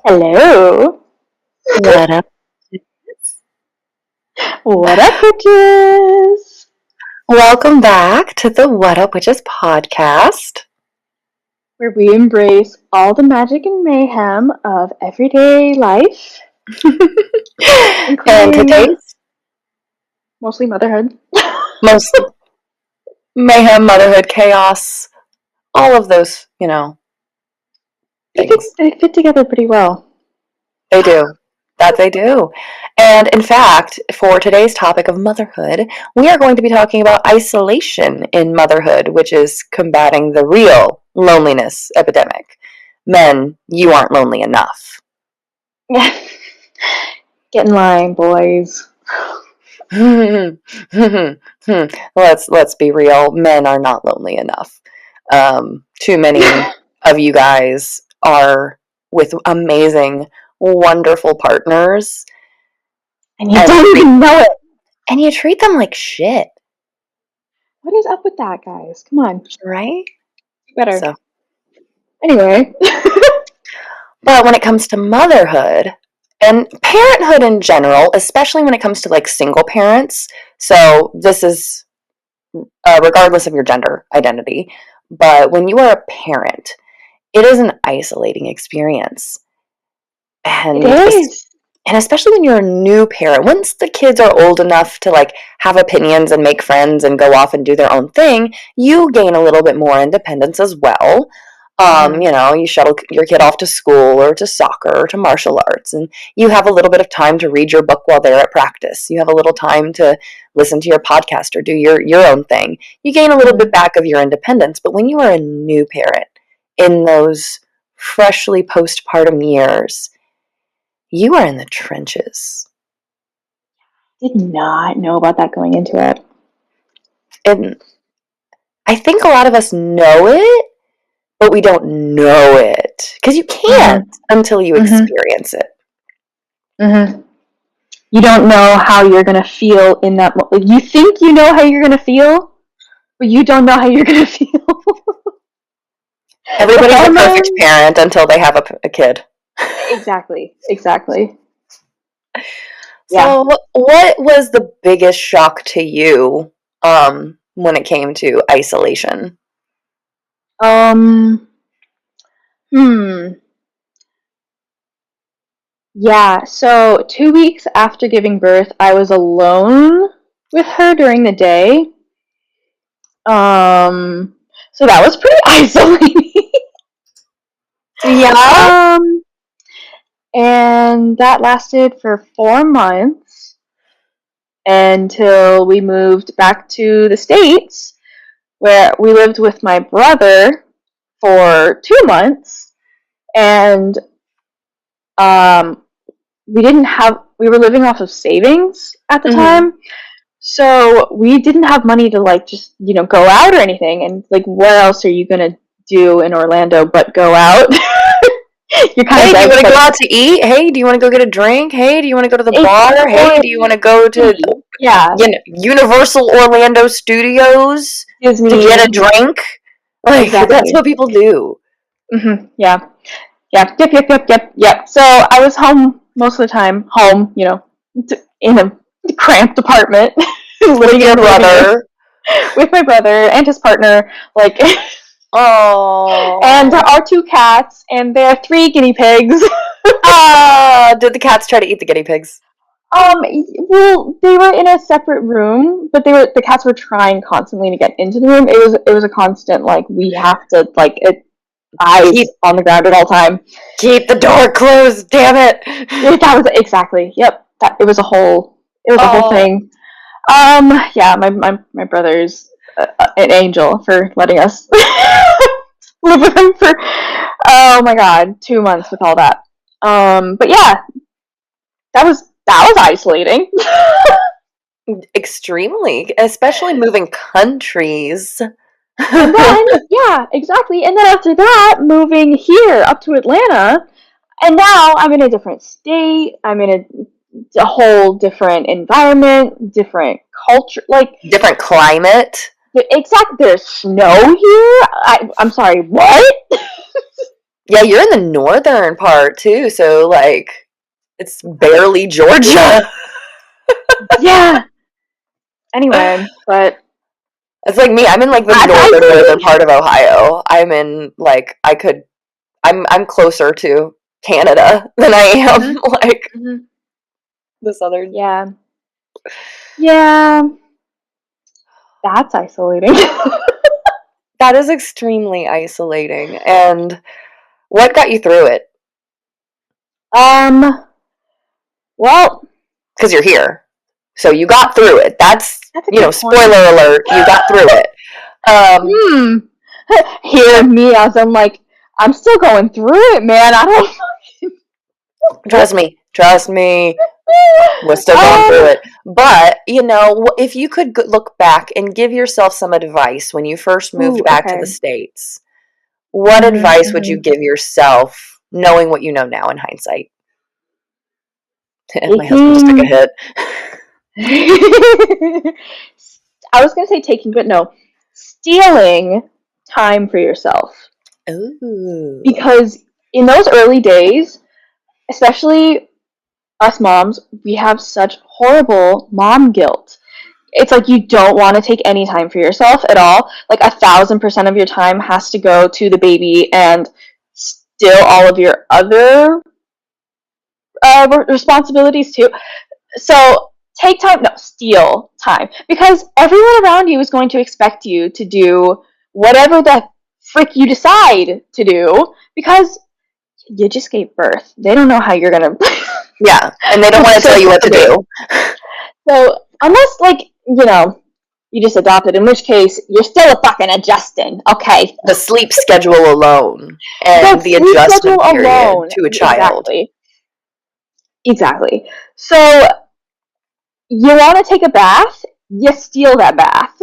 Hello. What up? What up, witches? Welcome back to the What Up Witches podcast. Where we embrace all the magic and mayhem of everyday life, And including today's mostly motherhood. most mayhem, motherhood, chaos, all of those, things. They fit together pretty well. They do. That they do. And in fact, for today's topic of motherhood, we are going to be talking about isolation in motherhood, which is combating the real loneliness epidemic. Men, you aren't lonely enough. Get in line, boys. Let's be real. Men are not lonely enough. Too many of you guys are with amazing, wonderful partners, and you don't even know it. And you treat them like shit. What is up with that, guys? Come on, right? Better. So. Anyway, but when it comes to motherhood and parenthood in general, especially when it comes to like single parents, so this is regardless of your gender identity, but when you are a parent, it is an isolating experience. And it is. And especially when you're a new parent, once the kids are old enough to like have opinions and make friends and go off and do their own thing, you gain a little bit more independence as well. You shuttle your kid off to school or to soccer or to martial arts, and you have a little bit of time to read your book while they're at practice. You have a little time to listen to your podcast or do your own thing. You gain a little bit back of your independence. But when you are a new parent in those freshly postpartum years, you are in the trenches. Did not know about that going into it. And I think a lot of us know it, but we don't know it. Because you can't until you experience it. Mm-hmm. You don't know how you're going to feel in that moment. You think you know how you're going to feel, but you don't know how you're going to feel. Everybody's a perfect parent until they have a kid. Exactly. So, what was the biggest shock to you when it came to isolation? Yeah, so 2 weeks after giving birth, I was alone with her during the day. So that was pretty isolating. Yeah. And that lasted for 4 months until we moved back to the States, where we lived with my brother for 2 months, and we were living off of savings at the time, so we didn't have money to like just go out or anything. And like, what else are you gonna do in Orlando but go out? You're kind of. Hey, do you want to go out to eat? Hey, do you want to go get a drink? Hey, do you want to go to the bar? Hey, do you want to go to Universal Orlando Studios Disney to get a drink? Like, that's what people do. Yeah. Yep. So I was home most of the time. In a cramped apartment, living with your brother, with my brother and his partner, like. Oh. And our 2 cats, and their 3 guinea pigs. Did the cats try to eat the guinea pigs? Well, they were in a separate room, but the cats were trying constantly to get into the room. It was a constant, like, we have to, like, eyes on the ground at all time. Keep the door closed, damn it. That was exactly. Yep. It was a whole thing. Yeah, my brother's an angel for letting us live with him for 2 months with all that. But yeah, that was isolating. Extremely, especially moving countries. And then, yeah, exactly. And then after that, moving here up to Atlanta, and now I'm in a different state. I'm in a whole different environment, different culture, like different climate. Exactly. There's snow here. I'm sorry. What? Yeah, you're in the northern part too, so like it's barely Georgia. Yeah. Anyway, but It's like me. I'm in like the that's northern isolating. part of Ohio. I'm in like I'm closer to Canada than I am Mm-hmm. like Mm-hmm. the southern. Yeah. Yeah. That's isolating. That is extremely isolating. And what got you through it? um. Well, Because you're here. So you got through it. That's, that's a good spoiler point. alert, you got through it. Hmm. Hear me as I'm like, I'm still going through it, man. I don't. Trust me, we're still going through it. But, if you could look back and give yourself some advice when you first moved Ooh. back to Okay. the States, what Mm-hmm, advice would you mm-hmm. give yourself knowing what you know now in hindsight? My husband just took a Taking. hit. I was gonna say taking, but no, stealing time for yourself. Ooh. Because in those early days, especially us moms, we have such horrible mom guilt. It's like you don't want to take any time for yourself at all. Like 1,000% of your time has to go to the baby and still all of your other responsibilities too. So take time, no, steal time. Because everyone around you is going to expect you to do whatever the frick you decide to do because you just gave birth. They don't know how you're going to Yeah, and they don't want to tell you what to facilitate. do. So unless, like, you just adopted, in which case you're still fucking adjusting. Okay. The sleep schedule alone The and the sleep schedule adjustment period alone. to a child. Exactly. Exactly. So you want to take a bath, you steal that bath.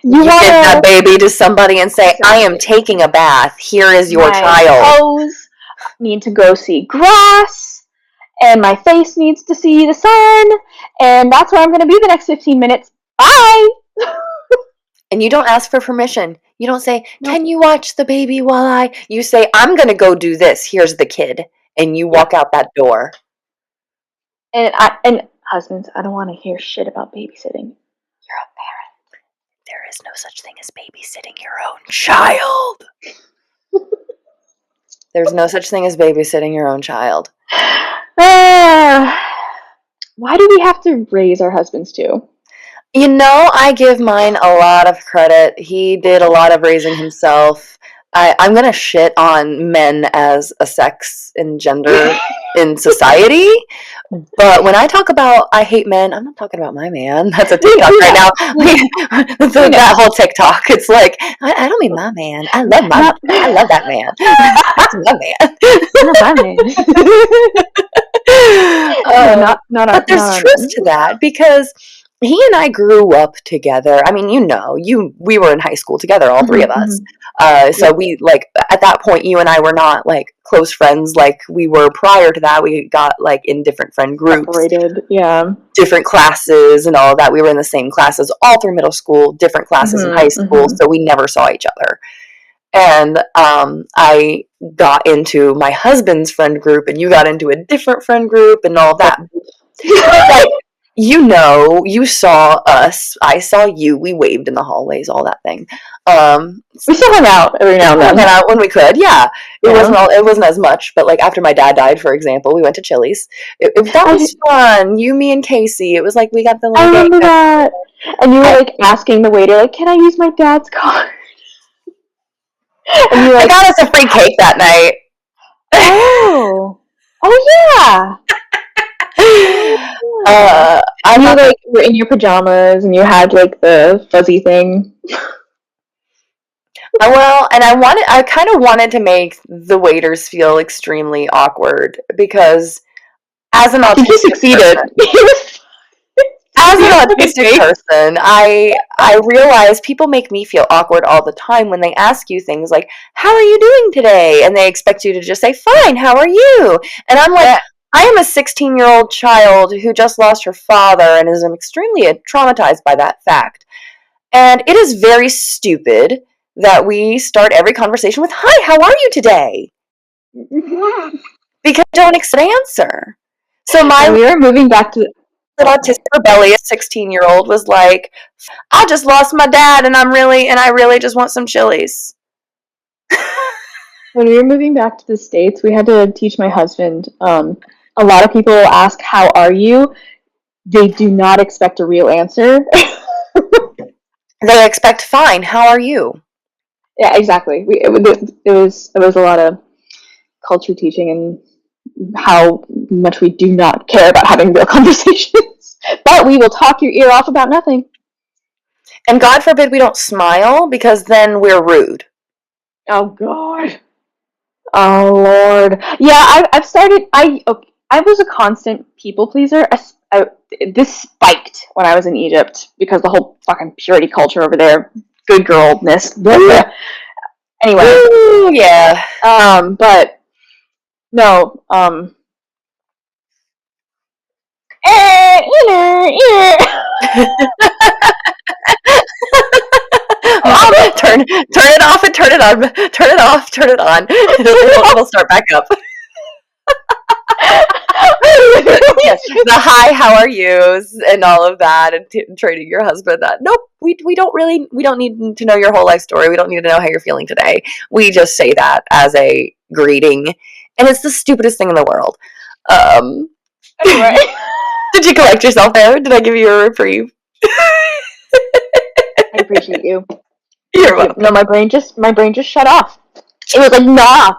You You want give that to baby to somebody and say, I am exactly. taking a bath. Here is your My child. toes need to go see grass, and my face needs to see the sun, and that's where I'm going to be the next 15 minutes. Bye. And you don't ask for permission. You don't say, Nope. can you watch the baby while You say, I'm going to go do this. Here's the kid. And you walk Yep. out that door. And husbands, I don't want to hear shit about babysitting. You're a There is no such thing as babysitting your own child. There's no such thing as babysitting your own child. Why do we have to raise our husbands too? I give mine a lot of credit. He did a lot of raising himself. I'm going to shit on men as a sex and gender in society. But when I talk about I hate men, I'm not talking about my man. That's a TikTok right now. That whole TikTok. It's like, I don't mean my man. I love my man. Not, I love that man. That's my man. not my man. No, But there's not our truth men. to that because he and I grew up together. I mean, we were in high school together, all three of Mm-hmm, us. mm-hmm. So we like at that point, you and I were not like close friends like we were prior to that. We got like in different friend groups, Separated, yeah. different classes, and all that. We were in the same classes all through middle school, different classes in high Mm-hmm, school, mm-hmm. so we never saw each other. And I got into my husband's friend group, and you got into a different friend group, and all that. Like, you saw us, I saw you, we waved in the hallways, all that thing. We still hung out every now and Hung then. out when we could, yeah. Yeah. It wasn't as much, but like after my dad died, for example, we went to Chili's. That was fun. You, me, and Casey. It was like we got the I little gang. remember that. And you were like asking the waiter, like, can I use my dad's card? And you were I like, got us a free cake that night. oh. Oh yeah. I'm You not like were in your pajamas and you had like the fuzzy thing. well, and I kind of wanted to make the waiters feel extremely awkward because as an I think you autistic succeeded. person, as an autistic person, I realize people make me feel awkward all the time when they ask you things like, "How are you doing today?" and they expect you to just say, "Fine, how are you?" And I'm like, I am a 16-year-old child who just lost her father and is extremely traumatized by that fact. And it is very stupid that we start every conversation with, "Hi, how are you today?" Because I don't expect an answer. So my we were moving back to autistic rebellious 16-year-old was like, "I just lost my dad and I really just want some Chili's." when we were moving back to the States, we had to teach my husband. A lot of people ask, "How are you?" They do not expect a real answer. They expect, "Fine, how are you?" Yeah, exactly. It was a lot of culture teaching and how much we do not care about having real conversations, but we will talk your ear off about nothing. And God forbid we don't smile, because then we're rude. Oh God. Oh Lord. Yeah, I've started. I was a constant people pleaser. This spiked when I was in Egypt because the whole fucking purity culture over there, good girlness. Anyway. Ooh, yeah. But no. Turn it off and turn it on. Turn it off. Turn it on. It'll start back up. Yes, the "hi, how are yous" and all of that, and training your husband that nope, we don't need to know your whole life story. We don't need to know how you're feeling today. We just say that as a greeting, and it's the stupidest thing in the world. Anyway. Did you collect yourself there? Did I give you a reprieve? I appreciate you. You're welcome. No, my brain just shut off. It was like, nah.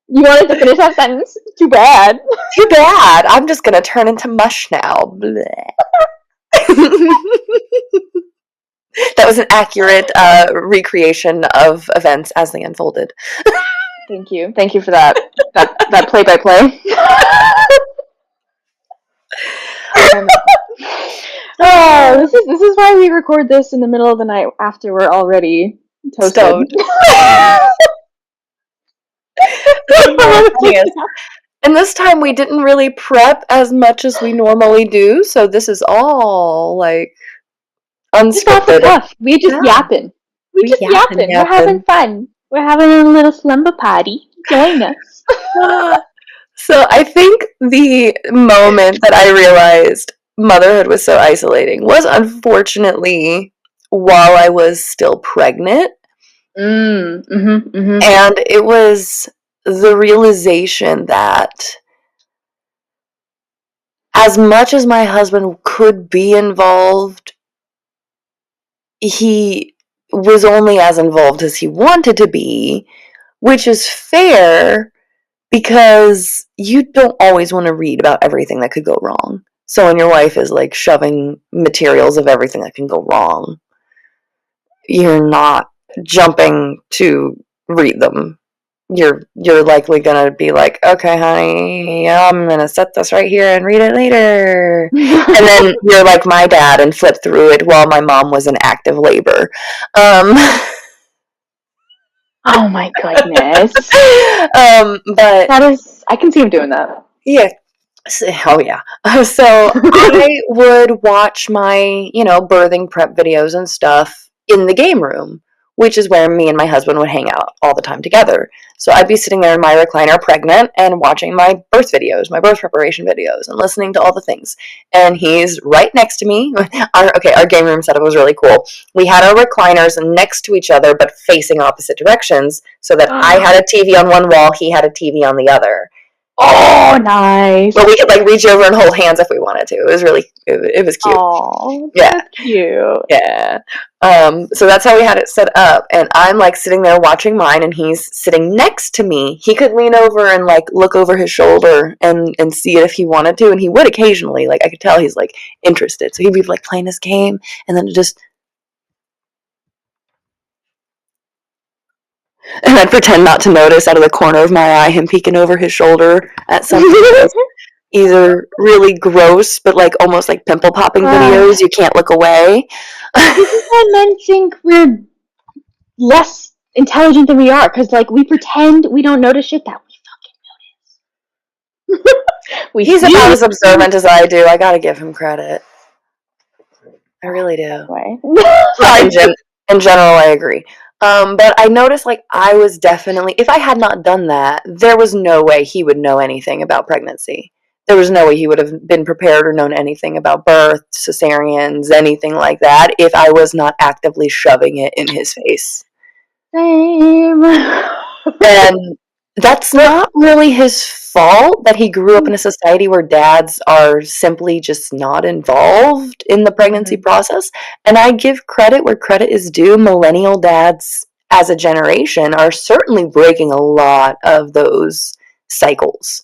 You wanted to finish that sentence? Too bad. Too bad. I'm just gonna turn into mush now. That was an accurate recreation of events as they unfolded. Thank you. Thank you for that play-by-play. This is why we record this in the middle of the night after we're already toasted. Stoned. And this time we didn't really prep as much as we normally do, so this is all like unscripted. We just yapping. We just yapping. We're having fun. We're having a little slumber party. Join us. So I think the moment that I realized motherhood was so isolating was unfortunately while I was still pregnant. And it was the realization that as much as my husband could be involved, he was only as involved as he wanted to be, which is fair because you don't always want to read about everything that could go wrong. So when your wife is like shoving materials of everything that can go wrong, you're not jumping to read them. You're likely gonna be like, "Okay, honey, I'm gonna set this right here and read it later." And then you're like my dad and flip through it while my mom was in active labor. Oh my goodness. But that is, I can see him doing that. Yeah. Oh yeah. So I would watch my, birthing prep videos and stuff in the game room, which is where me and my husband would hang out all the time together. So I'd be sitting there in my recliner pregnant and watching my birth videos, my birth preparation videos, and listening to all the things. And he's right next to me. Our game room setup was really cool. We had our recliners next to each other but facing opposite directions so that I had a TV on one wall, he had a TV on the other. Oh, nice. But we could reach over and hold hands if we wanted to. It was really, it was cute. Oh, yeah, cute. Yeah. So that's how we had it set up. And I'm sitting there watching mine, and he's sitting next to me. He could lean over and look over his shoulder and see it if he wanted to, and he would occasionally. I could tell he's interested. So he'd be playing his game, and then and I'd pretend not to notice out of the corner of my eye him peeking over his shoulder at something. Either really gross, but almost pimple popping videos. You can't look away. This is why men think we're less intelligent than we are, because we pretend we don't notice shit that we fucking notice. He's about as observant as I do. I gotta give him credit. I really do. In general, I agree. But I noticed, like, I was definitely, if I had not done that, there was no way he would know anything about pregnancy. There was no way he would have been prepared or known anything about birth, cesareans, anything like that, if I was not actively shoving it in his face. Same. And that's not really his fault that he grew up in a society where dads are simply just not involved in the pregnancy process. And I give credit where credit is due. Millennial dads as a generation are certainly breaking a lot of those cycles.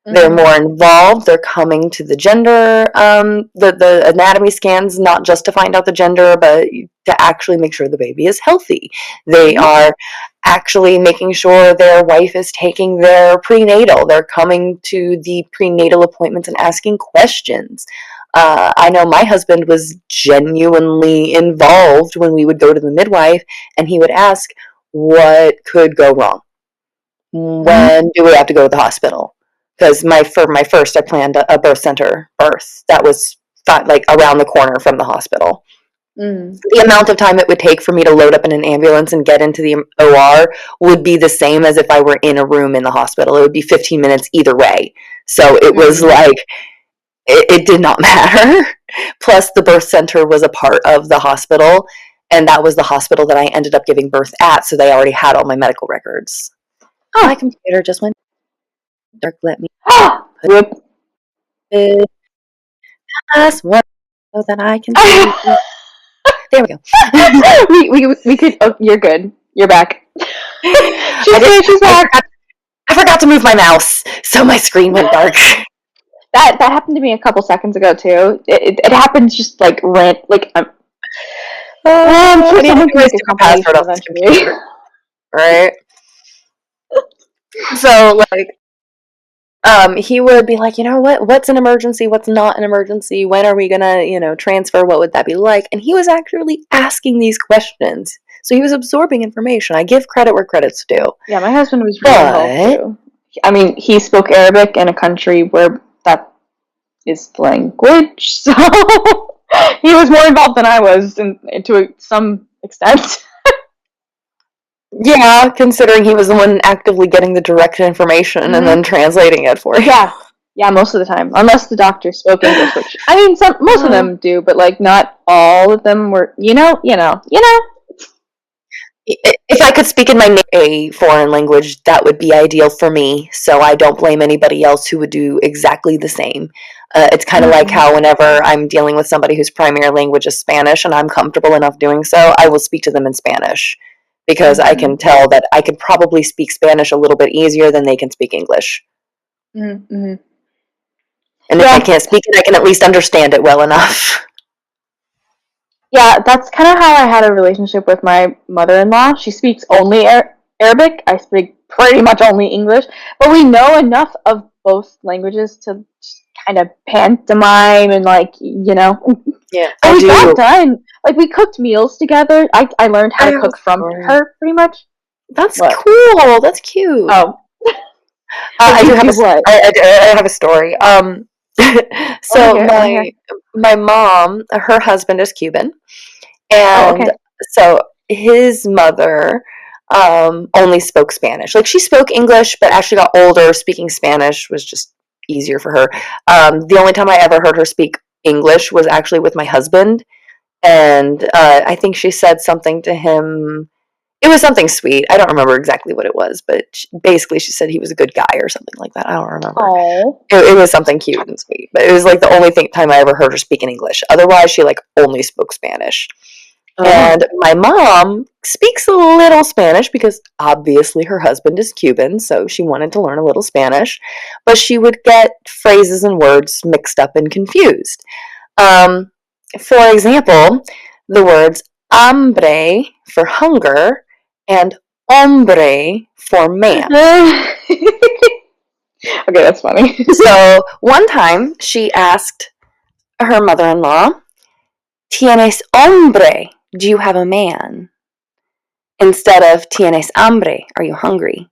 They're more involved. They're coming to the gender, the anatomy scans, not just to find out the gender, but to actually make sure the baby is healthy. They are actually making sure their wife is taking their prenatal. They're coming to the prenatal appointments and asking questions. I know my husband was genuinely involved when we would go to the midwife, and he would ask, what could go wrong? When do we have to go to the hospital? Because for my first, I planned a birth center birth that was like around the corner from the hospital. The amount of time it would take for me to load up in an ambulance and get into the OR would be the same as if I were in a room in the hospital. It would be 15 minutes either way. So it was like, it did not matter. Plus, the birth center was a part of the hospital, and that was the hospital that I ended up giving birth at, so they already had all my medical records. Oh, my computer just went dark. Let me Rip. it last one so that I can see. There we go. we could. Oh, you're good. You're back. She's back. I forgot to move my mouse, so my screen went dark. That happened to me a couple seconds ago too. It happens just like I'm sure someone can make a password off this computer, right? So like, he would be like, you know what? What's an emergency? What's not an emergency? When are we gonna, transfer? What would that be like? And he was actually asking these questions. So he was absorbing information. I give credit where credit's due. Yeah, my husband was really involved too. I mean, he spoke Arabic in a country where that is the language, so he was more involved than I was, to some extent. Yeah, considering he was the one actively getting the direct information and then translating it for you. Yeah, most of the time, unless the doctor spoke English, which I mean, most of them do, but like not all of them were. If I could speak in a foreign language, that would be ideal for me. So I don't blame anybody else who would do exactly the same. It's kind of like how whenever I'm dealing with somebody whose primary language is Spanish and I'm comfortable enough doing so, I will speak to them in Spanish because I can tell that I could probably speak Spanish a little bit easier than they can speak English. And if I can't speak it, I can at least understand it well enough. Yeah, that's kind of how I had a relationship with my mother-in-law. She speaks only Arabic. I speak pretty much only English, but we know enough of both languages to just kind of pantomime and Yeah, so we got done. Like we cooked meals together. I learned how to cook from her pretty much. That's cool. That's cute. Oh, I do have I have a story. So my mom, her husband is Cuban, and so his mother only spoke Spanish. Like she spoke English, but as she got older, speaking Spanish was just easier for her. The only time I ever heard her speak English was actually with my husband, and I think she said something to him. It was something sweet. I don't remember exactly what it was, but basically she said he was a good guy or something like that. I don't remember. It was something cute and sweet, but it was like the only time I ever heard her speak in English. Otherwise, she like only spoke Spanish. And my mom speaks a little Spanish because obviously her husband is Cuban, so she wanted to learn a little Spanish, but she would get phrases and words mixed up and confused. For example, the words hambre for hunger and hombre for man. Okay, that's funny. So one time she asked her mother-in-law, ¿Tienes hombre? Do you have a man? Instead of ¿Tienes hambre? Are you hungry?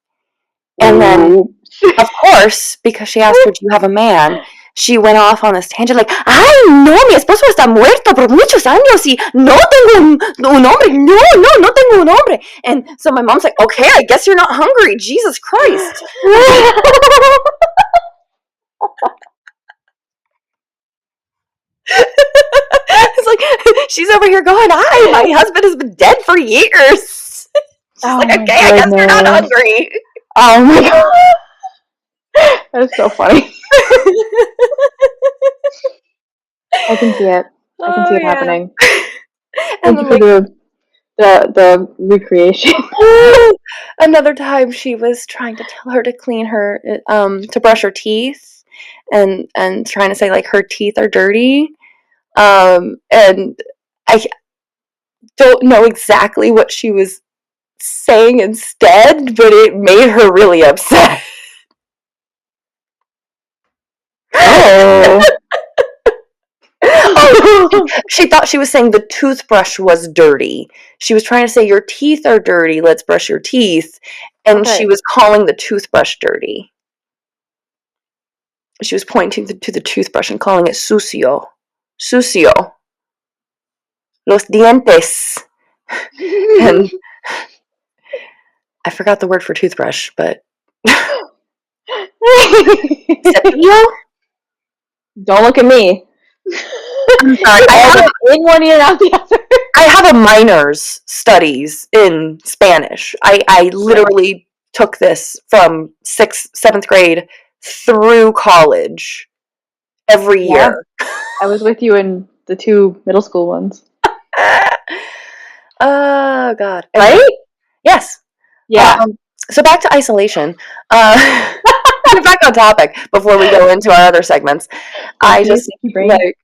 And then, of course, because she asked her, do you have a man? she went off on this tangent like, ay, no, mi esposo está muerto por muchos años y no tengo un hombre. No tengo un hombre. And so my mom's like, okay, I guess you're not hungry. Jesus Christ. It's like, she's over here going, my husband has been dead for years. She's like, okay, I guess you're not hungry. Oh my god. That is so funny. I can see it. I can see it happening. And Thank you for the recreation. Another time she was trying to tell her to clean her to brush her teeth and trying to say like her teeth are dirty. And I don't know exactly what she was saying instead, but it made her really upset. She thought she was saying the toothbrush was dirty. She was trying to say your teeth are dirty, let's brush your teeth. And she was calling the toothbrush dirty. She was pointing to the toothbrush and calling it sucio. Sucio. Los dientes. And I forgot the word for toothbrush, but cepillo? Don't look at me. I'm sorry. I have in one ear, out the other. I have a minor's studies in Spanish. I literally took this from 6th, 7th grade through college every year. I was with you in the 2 middle school ones. Oh, God. Right? Yes. Yeah. So back to isolation. Back on topic before we go into our other segments. I just like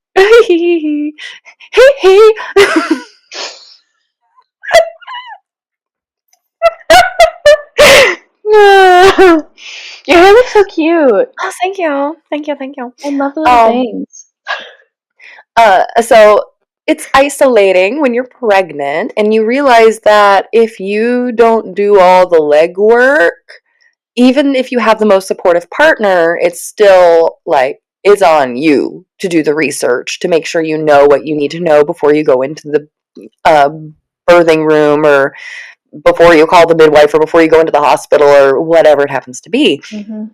Your hair looks so cute. Oh, thank you. I love the little things. So it's isolating when you're pregnant and you realize that if you don't do all the legwork, even if you have the most supportive partner, it's still like is on you to do the research to make sure you know what you need to know before you go into the birthing room or before you call the midwife or before you go into the hospital or whatever it happens to be. Mm-hmm.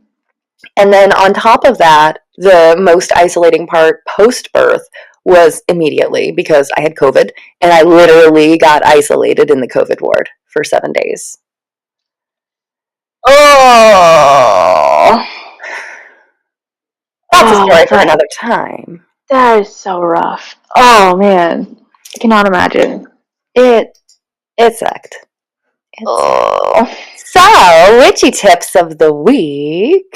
And then on top of that, the most isolating part post-birth was immediately because I had COVID and I literally got isolated in the COVID ward for 7 days. Oh. That's a story for another time. That is so rough. Oh, man. I cannot imagine. It sucked. So, witchy tips of the week.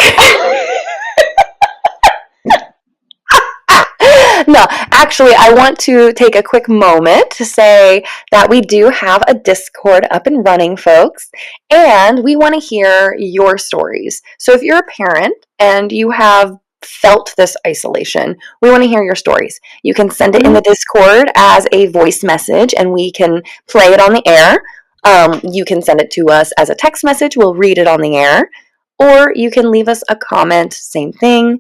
No, actually, I want to take a quick moment to say that we do have a Discord up and running, folks, and we want to hear your stories. So if you're a parent and you have felt this isolation, we want to hear your stories. You can send it in the Discord as a voice message, and we can play it on the air. You can send it to us as a text message. We'll read it on the air. Or you can leave us a comment, same thing.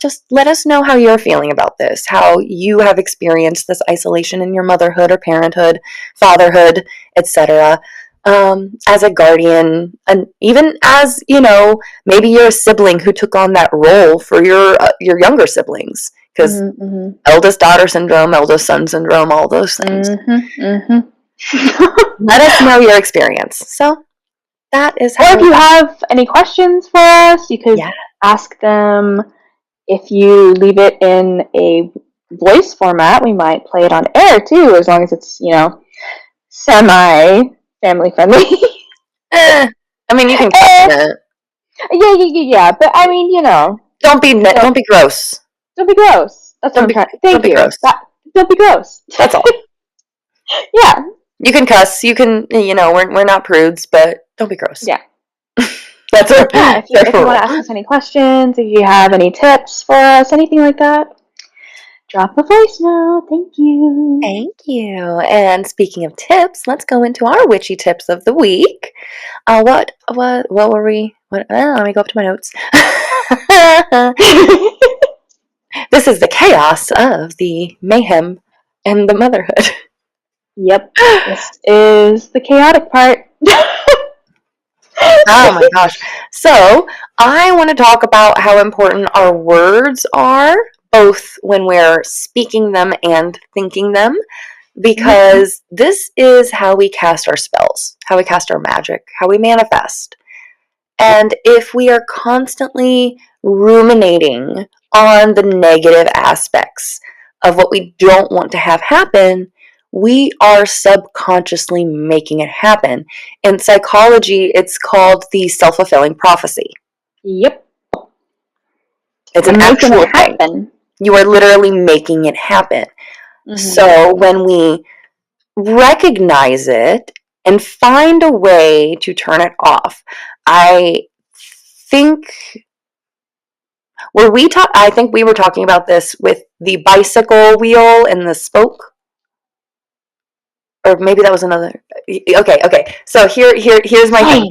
Just let us know how you're feeling about this, how you have experienced this isolation in your motherhood or parenthood, fatherhood, etc. As a guardian, and even as, maybe you're a sibling who took on that role for your younger siblings. Because eldest daughter syndrome, eldest son syndrome, all those things. Let us know your experience. So that is how. Or if you have any questions for us, you could ask them. If you leave it in a voice format, we might play it on air too, as long as it's, semi-family friendly. I mean, you can cut it. Yeah. But I mean, don't be gross. Don't be gross. That's what I'm trying. Thank you. Don't be gross. That's all. Yeah. You can cuss. You can. We're not prudes, but don't be gross. Yeah. That's it. Yeah, if you want to ask us any questions, if you have any tips for us, anything like that, drop a voicemail. Thank you. Thank you. And speaking of tips, let's go into our witchy tips of the week. What were we? Let me go up to my notes. This is the chaos of the mayhem and the motherhood. Yep. This is the chaotic part. Oh my gosh. So, I want to talk about how important our words are, both when we're speaking them and thinking them, because this is how we cast our spells, how we cast our magic, how we manifest. And if we are constantly ruminating on the negative aspects of what we don't want to have happen, we are subconsciously making it happen. In psychology, it's called the self-fulfilling prophecy. Yep. It's We're an making actual it thing. happen. You are literally making it happen. Mhm. So when we recognize it and find a way to turn it off, I think I think we were talking about this with the bicycle wheel and the spoke, or maybe that was another. Okay. So here's my thing.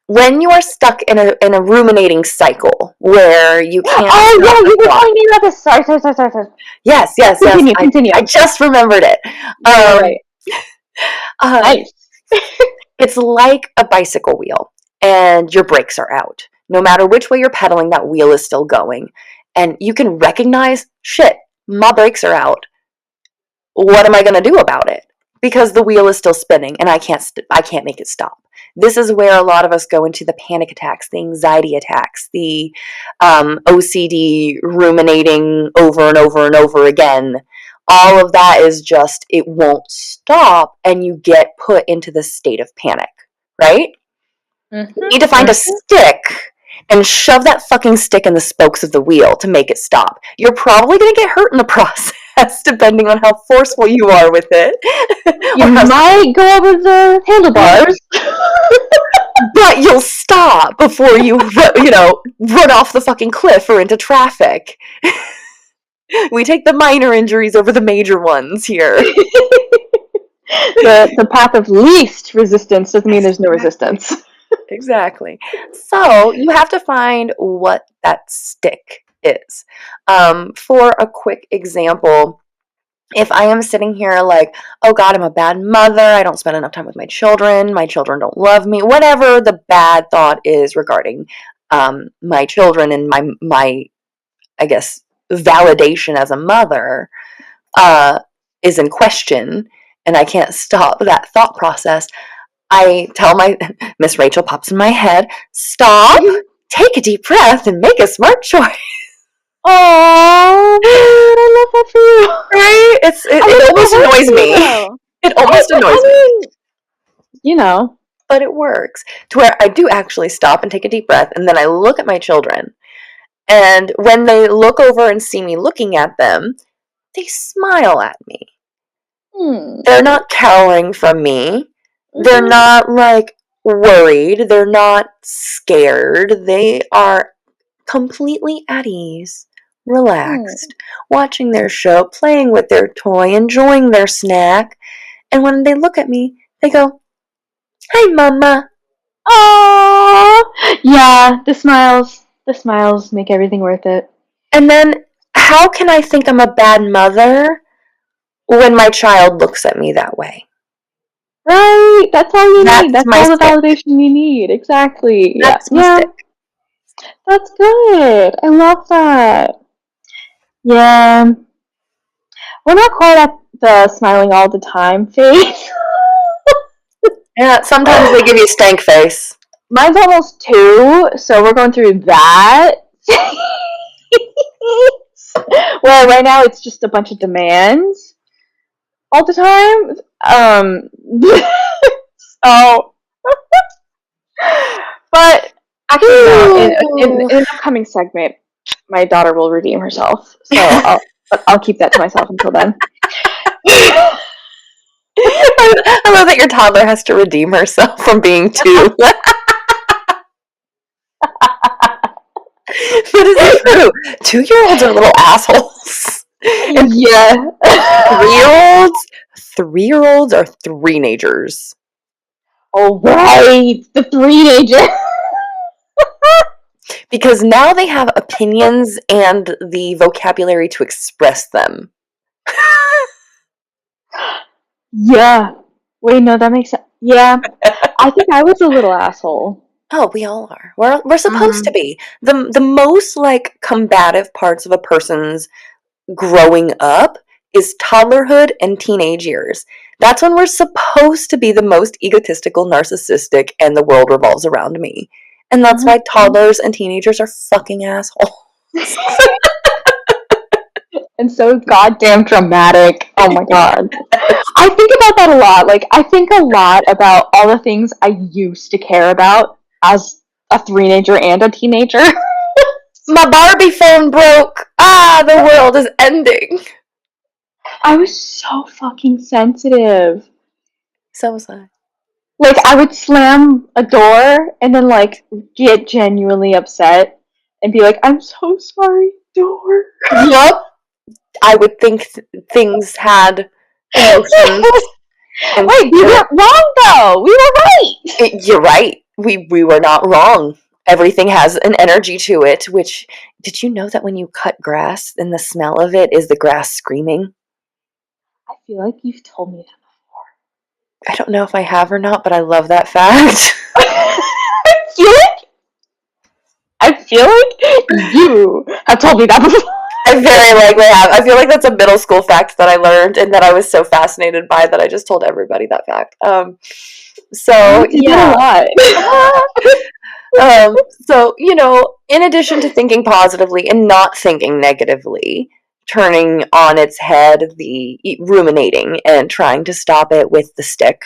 When you are stuck in a ruminating cycle where you can't. Oh yeah, you were telling me about this. Sorry. Yes. Continue. I just remembered it. Right. Nice. It's like a bicycle wheel, and your brakes are out. No matter which way you're pedaling, that wheel is still going. And you can recognize, shit, my brakes are out. What am I going to do about it? Because the wheel is still spinning, and I can't make it stop. This is where a lot of us go into the panic attacks, the anxiety attacks, the OCD ruminating over and over and over again. All of that is just, it won't stop, and you get put into this state of panic, right? You need to find a stick and shove that fucking stick in the spokes of the wheel to make it stop. You're probably going to get hurt in the process, depending on how forceful you are with it. You might go over the handlebars. But you'll stop before you run off the fucking cliff or into traffic. We take the minor injuries over the major ones here. The path of least resistance doesn't mean there's no resistance. Exactly. So you have to find what that stick is. For a quick example, if I am sitting here like, oh God, I'm a bad mother, I don't spend enough time with my children don't love me, whatever the bad thought is regarding my children and my I guess validation as a mother is in question, and I can't stop that thought process, I tell Miss Rachel pops in my head, stop, take a deep breath, and make a smart choice. Oh, I love that for you. Right? It almost annoys me. It almost annoys me. You know. But it works. To where I do actually stop and take a deep breath, and then I look at my children. And when they look over and see me looking at them, they smile at me. They're not cowering from me. They're not like worried. They're not scared. They are completely at ease, relaxed, watching their show, playing with their toy, enjoying their snack. And when they look at me, they go, "Hi, Mama." Oh, yeah, the smiles make everything worth it. And then, how can I think I'm a bad mother when my child looks at me that way? Right, that's all you need. That's all the validation you need. Exactly. That's my stick. That's good. I love that. Yeah. We're not quite at the smiling all the time phase. Yeah, sometimes they give you stank face. Mine's almost 2, so we're going through that. Well, right now it's just a bunch of demands all the time. So, but actually, no, in an upcoming segment, my daughter will redeem herself. So I'll keep that to myself until then. I love that your toddler has to redeem herself from being 2. But is it true? 2-year-olds are little assholes. Yeah. 3-year-olds are 3-nagers. Oh, right. The 3-nager. Because now they have opinions and the vocabulary to express them. Yeah. Wait, no, that makes sense. Yeah. I think I was a little asshole. Oh, we all are. We're supposed to Mm-hmm. be. The most like combative parts of a person's growing up is toddlerhood and teenage years. That's when we're supposed to be the most egotistical, narcissistic, and the world revolves around me. And that's why Mm-hmm. toddlers and teenagers are fucking assholes. And so goddamn dramatic. Oh my god. I think about that a lot. Like, I think a lot about all the things I used to care about as a teenager and a teenager. My Barbie phone broke. Ah, the world is ending. I was so fucking sensitive. So was I. Like, I would slam a door and then, like, get genuinely upset and be like, I'm so sorry, door. Yup. I would think things had emotions. And Wait, we weren't wrong, though. We were right. you're right. We were not wrong. Everything has an energy to it, which did you know that when you cut grass and the smell of it is the grass screaming? I feel like you've told me I don't know if I have or not, but I love that fact. that. I feel like you have told me that before. I very likely have. I feel like that's a middle school fact that I learned and that I was so fascinated by that I just told everybody that fact. So You did yeah. a lot. So, in addition to thinking positively and not thinking negatively, turning on its head the ruminating and trying to stop it with the stick,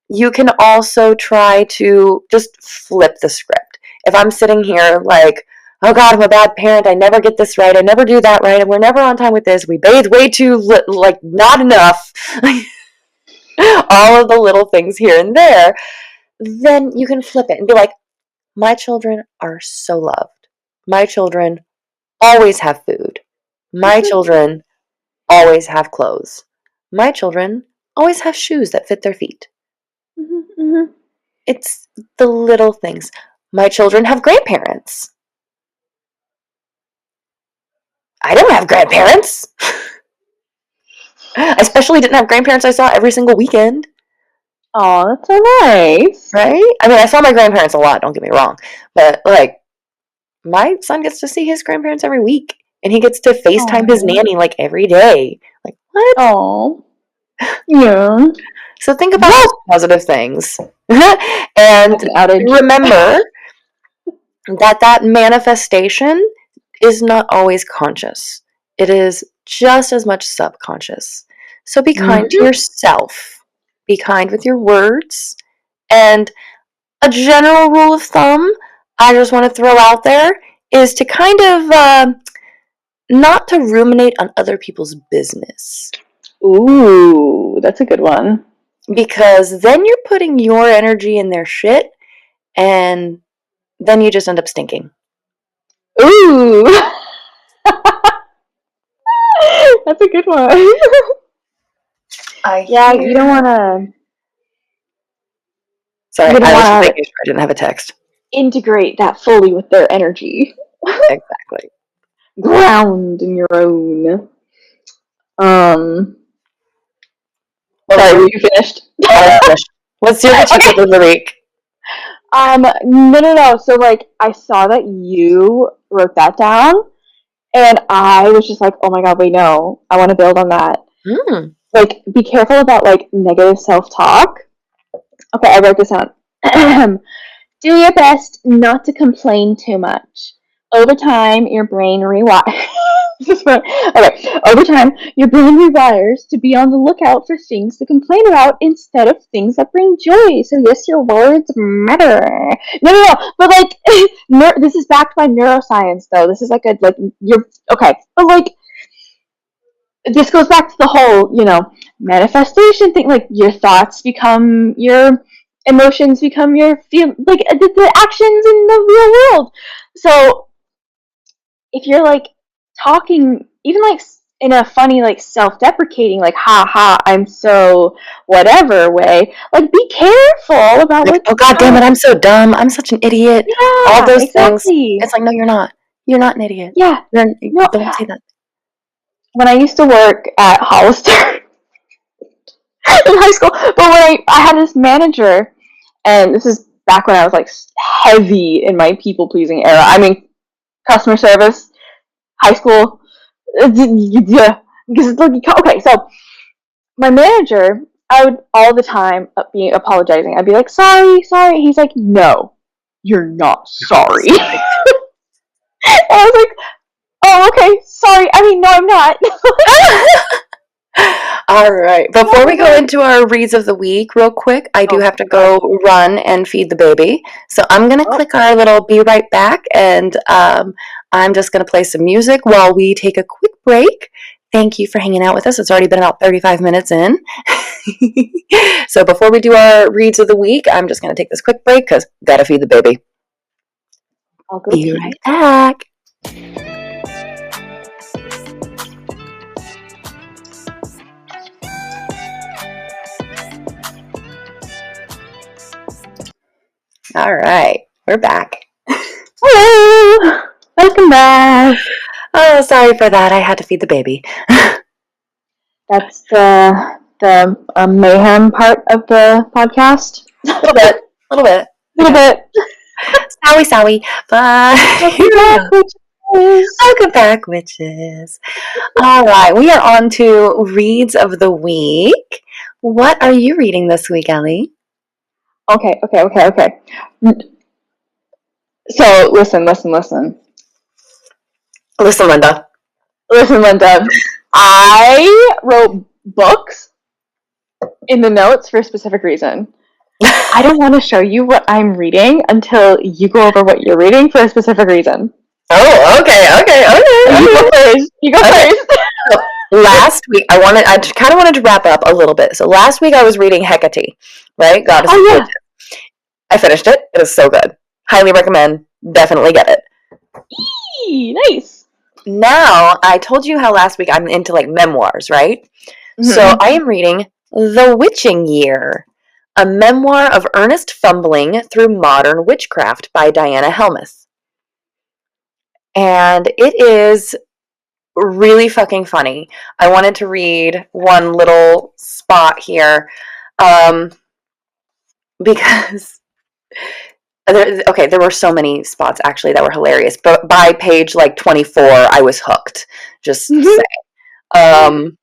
you can also try to just flip the script. If I'm sitting here like, oh God, I'm a bad parent, I never get this right, I never do that right, and we're never on time with this, we bathe way too, like, not enough, all of the little things here and there, then you can flip it and be like, my children are so loved. My children always have food. My children always have clothes. My children always have shoes that fit their feet. It's the little things. My children have grandparents. I don't have grandparents. I especially didn't have grandparents I saw every single weekend. Oh, that's so nice. Right? I mean, I saw my grandparents a lot, don't get me wrong. But, like, my son gets to see his grandparents every week. And he gets to FaceTime his nanny, like, every day. Like, what? Oh. Yeah. So think about those positive things. And remember that manifestation is not always conscious. It is just as much subconscious. So be kind to yourself. Be kind with your words. And a general rule of thumb I just want to throw out there is to kind of not to ruminate on other people's business. Ooh, that's a good one. Because then you're putting your energy in their shit, and then you just end up stinking. Ooh. That's a good one. You don't want to. Sorry, I was just making sure I didn't have a text. Integrate that fully with their energy. Exactly. Ground in your own. Sorry, were you finished? What's your tip of the week? No. So, like, I saw that you wrote that down, and I was just like, oh my god, wait, no. I want to build on that. Like, be careful about, like, negative self-talk. Okay, I wrote this down. Do your best not to complain too much. Over time, your brain rewires. Over time, your brain rewires to be on the lookout for things to complain about instead of things that bring joy. So yes, your words matter. No. But like, this is backed by neuroscience, though. This is you're okay. But like, this goes back to the whole, manifestation thing. Like, your thoughts become your emotions, become your the actions in the real world. So if you're like talking, even like in a funny, like, self-deprecating, like, ha ha, I'm so whatever way. Like, be careful about Like, what, oh god damn how, it, I'm so dumb. I'm such an idiot. All yeah, those things. exactly. It's like, no, you're not. You're not an idiot. Yeah. No, Don't say that. when I used to work at Hollister in high school, but when I had this manager, and this is back when I was, like, heavy in my people-pleasing era. I mean, customer service, high school, yeah. Okay, so my manager, I would all the time be apologizing. I'd be like, sorry, sorry. He's like, no, you're not sorry. And I was like, oh, okay, sorry. I mean, no, I'm not. All right. Before we go into our reads of the week, real quick, I do have to go run and feed the baby. So I'm going to click our little be right back, and I'm just going to play some music while we take a quick break. Thank you for hanging out with us. It's already been about 35 minutes in. So before we do our reads of the week, I'm just going to take this quick break because got to feed the baby. I'll go Be right back. All right, we're back. Hello, welcome back. Oh, sorry for that. I had to feed the baby. That's the mayhem part of the podcast. A little bit. A little bit. Sorry. But welcome back, witches. All right, we are on to reads of the week. What are you reading this week, Ellie? Okay. So listen. Listen, Linda. I wrote books in the notes for a specific reason. I don't want to show you what I'm reading until you go over what you're reading for a specific reason. Oh, okay. You go first. So, last week, I kind of wanted to wrap up a little bit. So last week I was reading Hecate, right? Goddess of Witches. I finished it. It is so good. Highly recommend. Definitely get it. Eee, nice. Now, I told you how last week I'm into like memoirs, right? Mm-hmm. So I am reading The Witching Year, a memoir of earnest fumbling through modern witchcraft by Diana Helmuth. And it is really fucking funny. I wanted to read one little spot here because there were so many spots actually that were hilarious, but by page like 24 I was hooked, just saying.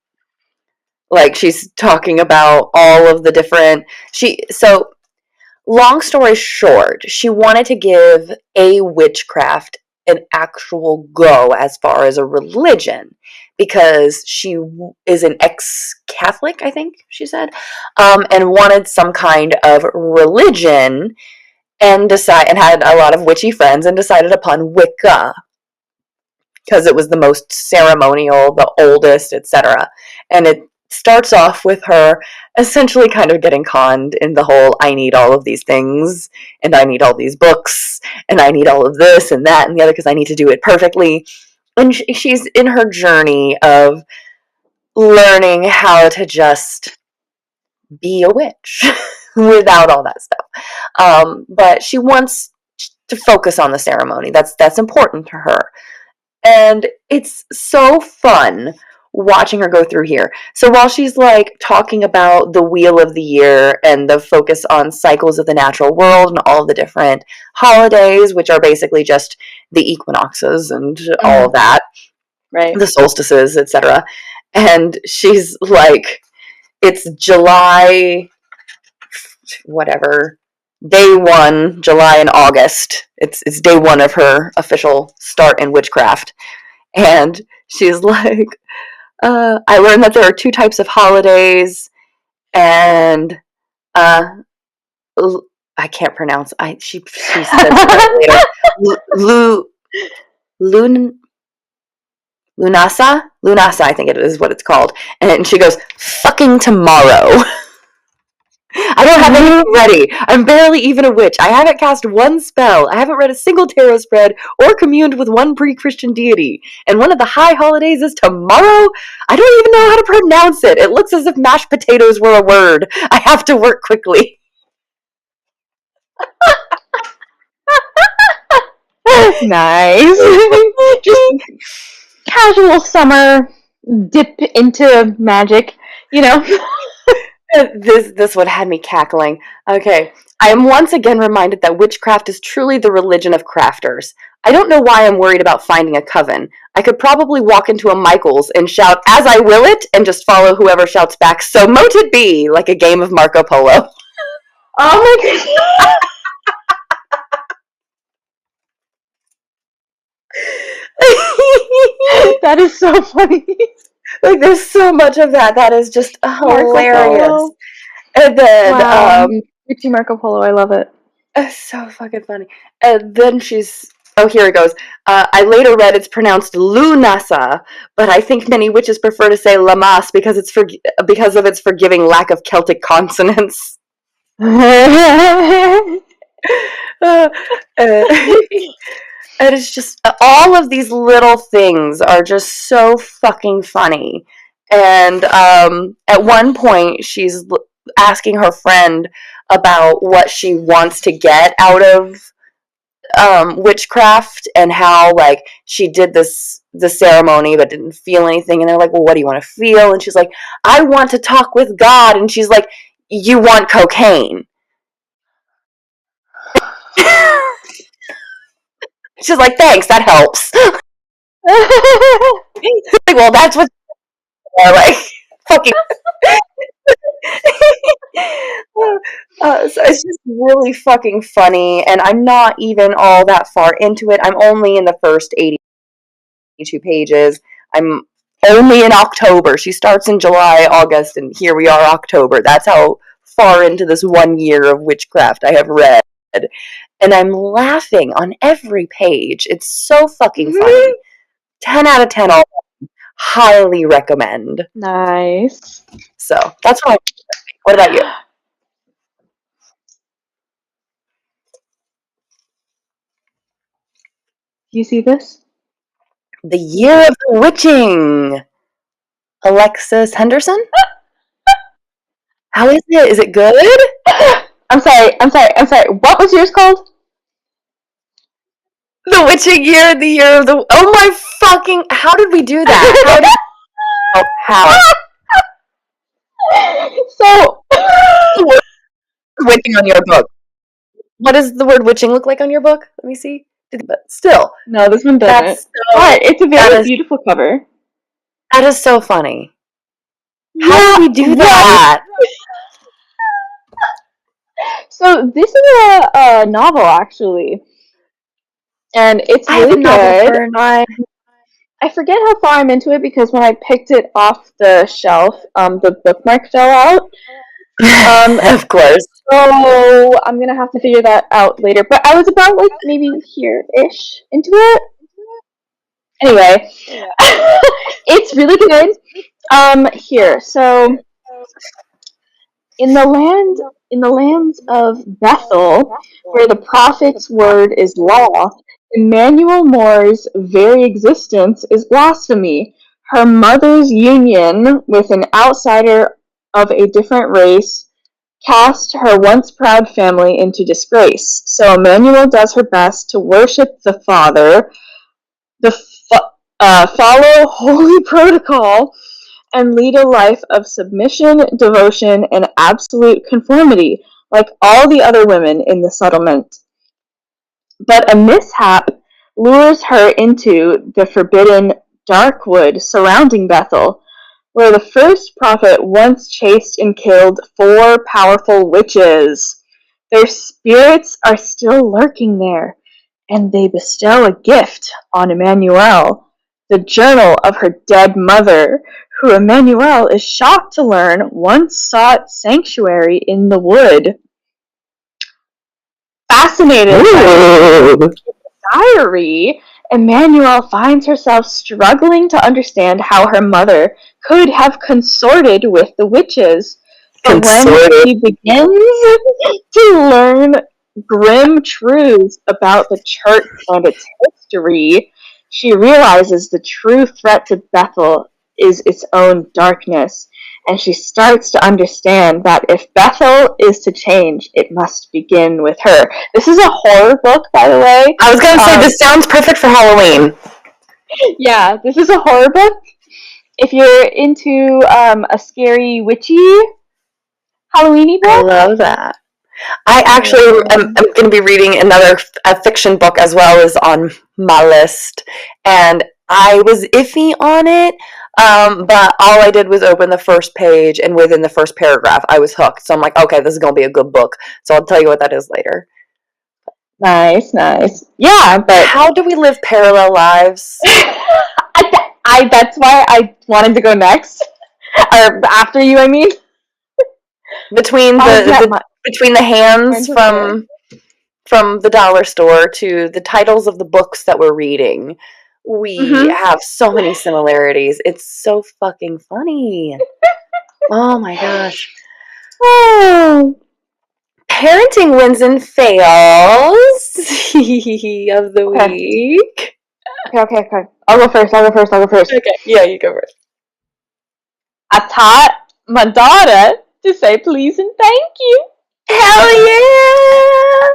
Like she's talking about all of the different so long story short, she wanted to give a witchcraft an actual go as far as a religion, because she is an ex-Catholic, I think she said, and wanted some kind of religion, and had a lot of witchy friends, and decided upon Wicca because it was the most ceremonial, the oldest, etc. And it starts off with her essentially kind of getting conned in the whole, I need all of these things, and I need all these books, and I need all of this and that and the other because I need to do it perfectly. And she's in her journey of learning how to just be a witch without all that stuff. But she wants to focus on the ceremony. That's important to her. And it's so fun watching her go through here. So while she's like talking about the wheel of the year and the focus on cycles of the natural world and all the different holidays, which are basically just the equinoxes and all of that, right? The solstices, etc. And she's like, it's July, whatever, day 1, July and August. It's day 1 of her official start in witchcraft. And she's like, I learned that there are 2 types of holidays, and I can't pronounce. She says it later. Lunasa, I think it is what it's called. And she goes, fucking tomorrow. I don't have anything ready. I'm barely even a witch. I haven't cast one spell. I haven't read a single tarot spread or communed with one pre-Christian deity. And one of the high holidays is tomorrow? I don't even know how to pronounce it. It looks as if mashed potatoes were a word. I have to work quickly. Nice. Just casual summer dip into magic, you know? This one had me cackling. Okay. I am once again reminded that witchcraft is truly the religion of crafters. I don't know why I'm worried about finding a coven. I could probably walk into a Michael's and shout, "As I will it," and just follow whoever shouts back, "So mote it be," like a game of Marco Polo. Oh my god. That is so funny. Like, there's so much of that. That is just hilarious. And then, wow. Witchy Marco Polo, I love it. it's so fucking funny. And then oh, here it goes. I later read it's pronounced Lunasa, but I think many witches prefer to say Lamas because because of its forgiving lack of Celtic consonants. uh, And it's just, all of these little things are just so fucking funny. And at one point, she's asking her friend about what she wants to get out of witchcraft and how, like, she did the ceremony but didn't feel anything. And they're like, well, what do you want to feel? And she's like, I want to talk with God. And she's like, you want cocaine? She's like, thanks, that helps. Like, well, that's what like fucking. So it's just really fucking funny, and I'm not even all that far into it. I'm only in the first 82 pages. I'm only in October. She starts in July, August, and here we are, October. That's how far into this 1 year of witchcraft I have read. And I'm laughing on every page. It's so fucking funny. 10 out of 10 all. Highly recommend. Nice. So that's what What about you? Do you see this? The Year of the Witching. Alexis Henderson? How is it? Is it good? I'm sorry. What was yours called? The Witching Year, the Year of the... Oh my fucking... How did we do that? How? So... Witching on your book. What does the word witching look like on your book? Let me see. But still. No, this one doesn't. But it's a very beautiful cover. That is so funny. How did we do that? So this is a novel, actually. And it's really good. I forget how far I'm into it because when I picked it off the shelf, the bookmark fell out. Of course. So I'm gonna have to figure that out later. But I was about like maybe here-ish into it. Anyway, it's really good. Here, so in the lands of Bethel, where the prophet's word is law, Emmanuel Moore's very existence is blasphemy. Her mother's union with an outsider of a different race cast her once proud family into disgrace. So Emmanuel does her best to worship the Father, follow holy protocol, and lead a life of submission, devotion, and absolute conformity, like all the other women in the settlement. But a mishap lures her into the forbidden dark wood surrounding Bethel, where the first prophet once chased and killed 4 powerful witches. Their spirits are still lurking there, and they bestow a gift on Emmanuel, the journal of her dead mother, who Emmanuel is shocked to learn once sought sanctuary in the wood. Fascinated by the diary, Emmanuel finds herself struggling to understand how her mother could have consorted with the witches. But when Consorted. he begins to learn grim truths about the church and its history, she realizes the true threat to Bethel is its own darkness. And she starts to understand that if Bethel is to change, it must begin with her. This is a horror book, by the way. I was going to say, this sounds perfect for Halloween. Yeah, this is a horror book. If you're into a scary, witchy Halloweeny I book, love that. I actually am going to be reading a fiction book as well as on my list, and I was iffy on it, but all I did was open the first page, and within the first paragraph, I was hooked. So I'm like, okay, this is going to be a good book. So I'll tell you what that is later. nice. Yeah, but How do we live parallel lives? that's why I wanted to go next, or after you. I mean, Between the hands from the dollar store to the titles of the books that we're reading, we have so many similarities. It's so fucking funny. Oh my gosh. Oh. Parenting wins and fails of the week. Okay. I'll go first. Okay, yeah, you go first. I taught my daughter to say please and thank you. Hell yeah!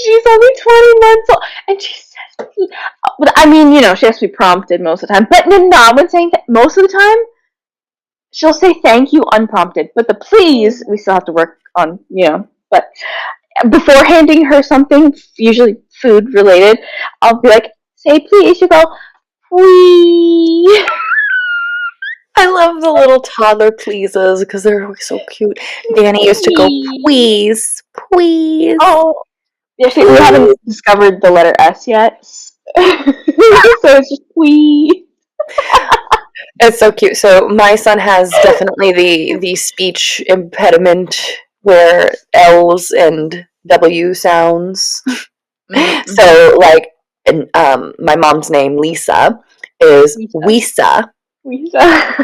She's only 20 months old, and she says, I mean, she has to be prompted most of the time, but no, when saying that, most of the time, she'll say thank you unprompted, but the please, we still have to work on, but before handing her something, usually food related, I'll be like, say please, she'll go, please. I love the little toddler pleases because they're always so cute. Danny used to go, please. Oh, yeah, we haven't discovered the letter S yet, so it's just please. It's so cute. So my son has definitely the speech impediment where L's and W sounds. Mm-hmm. So like, my mom's name Lisa is Wisa. Wisa,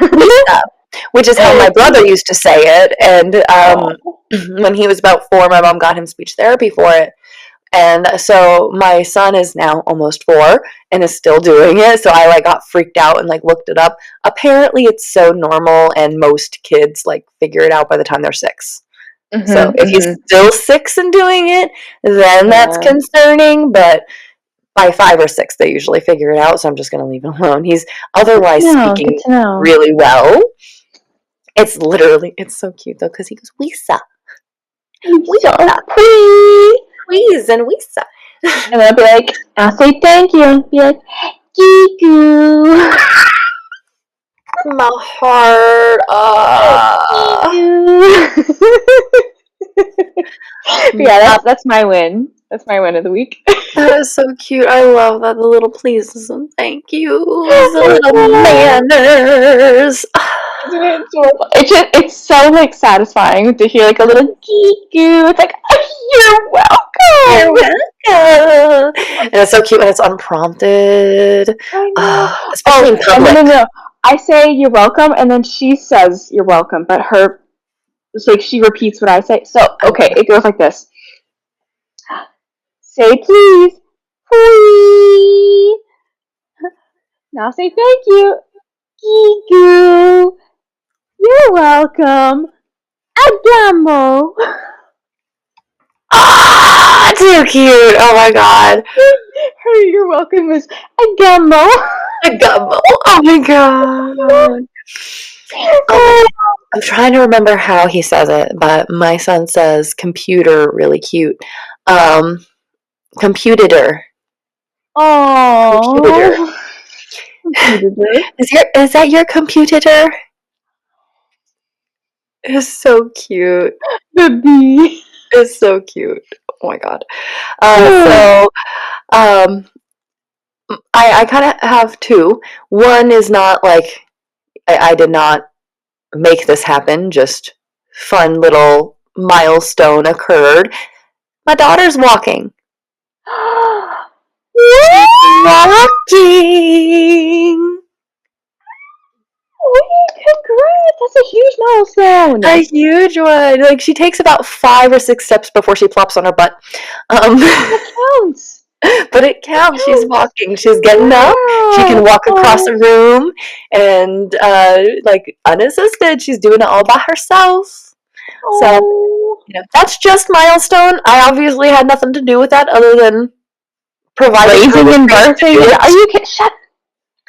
which is how my brother used to say it. And when he was about 4, my mom got him speech therapy for it. And so my son is now almost 4 and is still doing it. So I got freaked out and looked it up. Apparently it's so normal and most kids figure it out by the time they're 6. Mm-hmm, so if he's still 6 and doing it, then that's concerning. But by 5 or 6, they usually figure it out. So I'm just going to leave it alone. He's otherwise speaking really well. It's so cute though because he goes, Wisa. Please, and Wisa. And I'll be like, I'll say thank you, and be like, Kiku. My heart. Yeah, that's my win. That's my win of the week. That is so cute. I love that. The little pleases and thank yous. The little manners. It's so satisfying to hear a little Kiku. It's you're welcome. You're welcome. And it's so cute when it's unprompted. I know. Especially in public. No. I say you're welcome, and then she says you're welcome, but she repeats what I say. So okay, it goes like this. Say please. Please. Now say thank you. Kiku. You're welcome. Adamo. Ah, too cute. Oh my god. You're welcome is Adamo. Adamo. Oh my god. I'm trying to remember how he says it, but my son says computer really cute. Computator. Oh. Is that your computator? It's so cute. Baby. It's so cute. Oh my god. I kind of have 2. One is not I did not make this happen, just fun little milestone occurred. My daughter's walking. Walking. Congrats! That's a huge milestone. A huge one. Like, she takes about 5 or 6 steps before she plops on her butt. That counts. But it counts. She's walking. She's getting up. She can walk across a room, and like unassisted. She's doing it all by herself. So that's just milestone. I obviously had nothing to do with that other than providing raising and birthing. Are you kidding? Shut,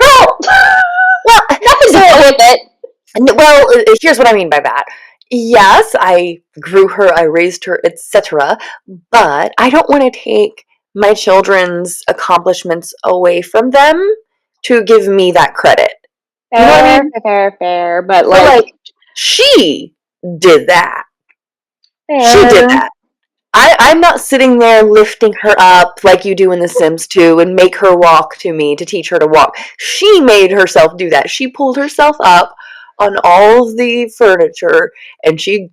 girl. Well, nothing to do with it. Well, here's what I mean by that. Yes, I grew her, I raised her, etc. But I don't want to take my children's accomplishments away from them to give me that credit. Fair, you know what I mean? Fair. But like she did that. Fair. She did that. I'm not sitting there lifting her up like you do in The Sims 2 and make her walk to me to teach her to walk. She made herself do that. She pulled herself up on all of the furniture, and she,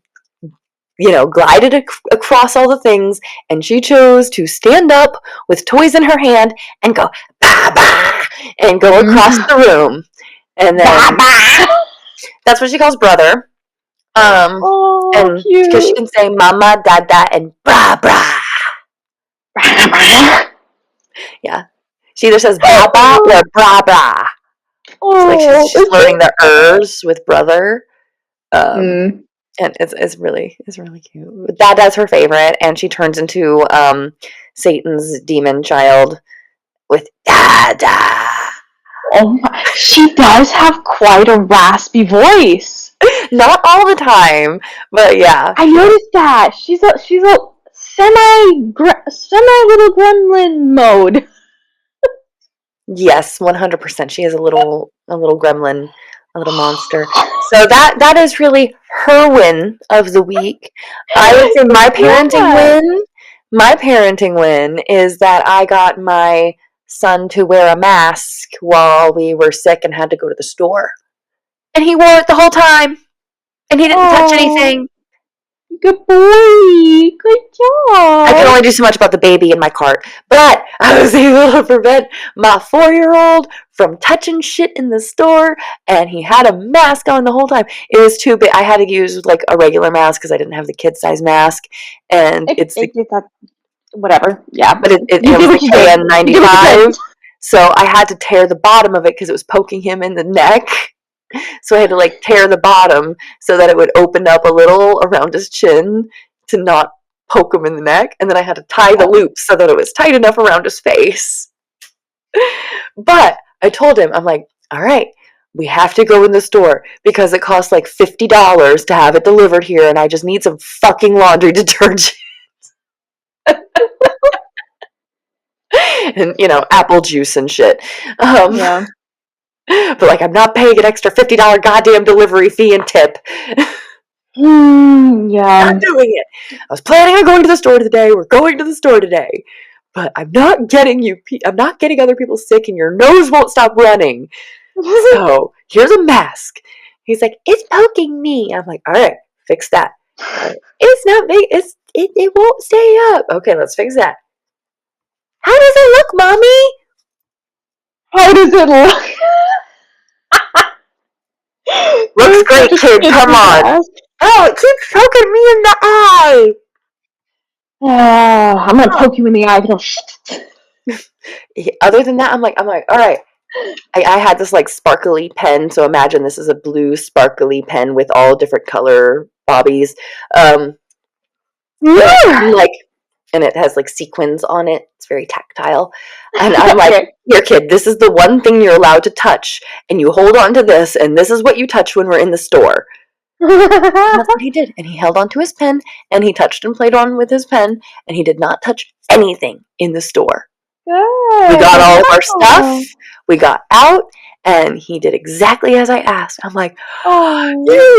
glided across all the things, and she chose to stand up with toys in her hand and go, bah, bah, and go across the room. And then, bah, bah. That's what she calls brother. And because she can say mama, dada, and bra, bra. Yeah. She either says baba or bra, bra. It's like she's learning the ers with brother. And it's really cute. Dada's her favorite, and she turns into Satan's demon child with Dada. Oh my, she does have quite a raspy voice. Not all the time, but yeah. I noticed that. She's a semi little gremlin mode. Yes, 100%. She is a little gremlin, a little monster. So that is really her win of the week. I would say my parenting win is that I got my son to wear a mask while we were sick and had to go to the store. And he wore it the whole time. And he didn't touch anything. Good boy. Good job. I could only do so much about the baby in my cart, but I was able to prevent my 4-year-old from touching shit in the store, and he had a mask on the whole time. It was too big. I had to use like a regular mask because I didn't have the kid size mask, and it's whatever. Yeah, but it was the KN95, so I had to tear the bottom of it because it was poking him in the neck. So I had to like tear the bottom so that it would open up a little around his chin to not poke him in the neck, and then I had to tie the loops so that it was tight enough around his face. But I told him, I'm like, all right, we have to go in the store because it costs like $50 to have it delivered here, and I just need some fucking laundry detergent. And, apple juice and shit. Yeah. But like, I'm not paying an extra $50 goddamn delivery fee and tip. Yeah. Not doing it. I was planning on going to the store today. We're going to the store today. But I'm not getting other people sick, and your nose won't stop running. So here's a mask. He's like, it's poking me. I'm like, all right, fix that. It's not big. It won't stay up. Okay, let's fix that. How does it look, Mommy? How does it look? Looks great, kid. Come on. Oh, it keeps poking me in the eye. I'm gonna poke you in the eye. Other than that, I'm like, all right. I had this like sparkly pen, so imagine this is a blue sparkly pen with all different color bobbies. And it has like sequins on it. It's very tactile. And I'm like, here, kid, this is the one thing you're allowed to touch, and you hold on to this, and this is what you touch when we're in the store. And that's what he did. And he held on to his pen, and he touched and played on with his pen, and he did not touch anything in the store. Good. We got all of our stuff. We got out, and he did exactly as I asked. I'm like, you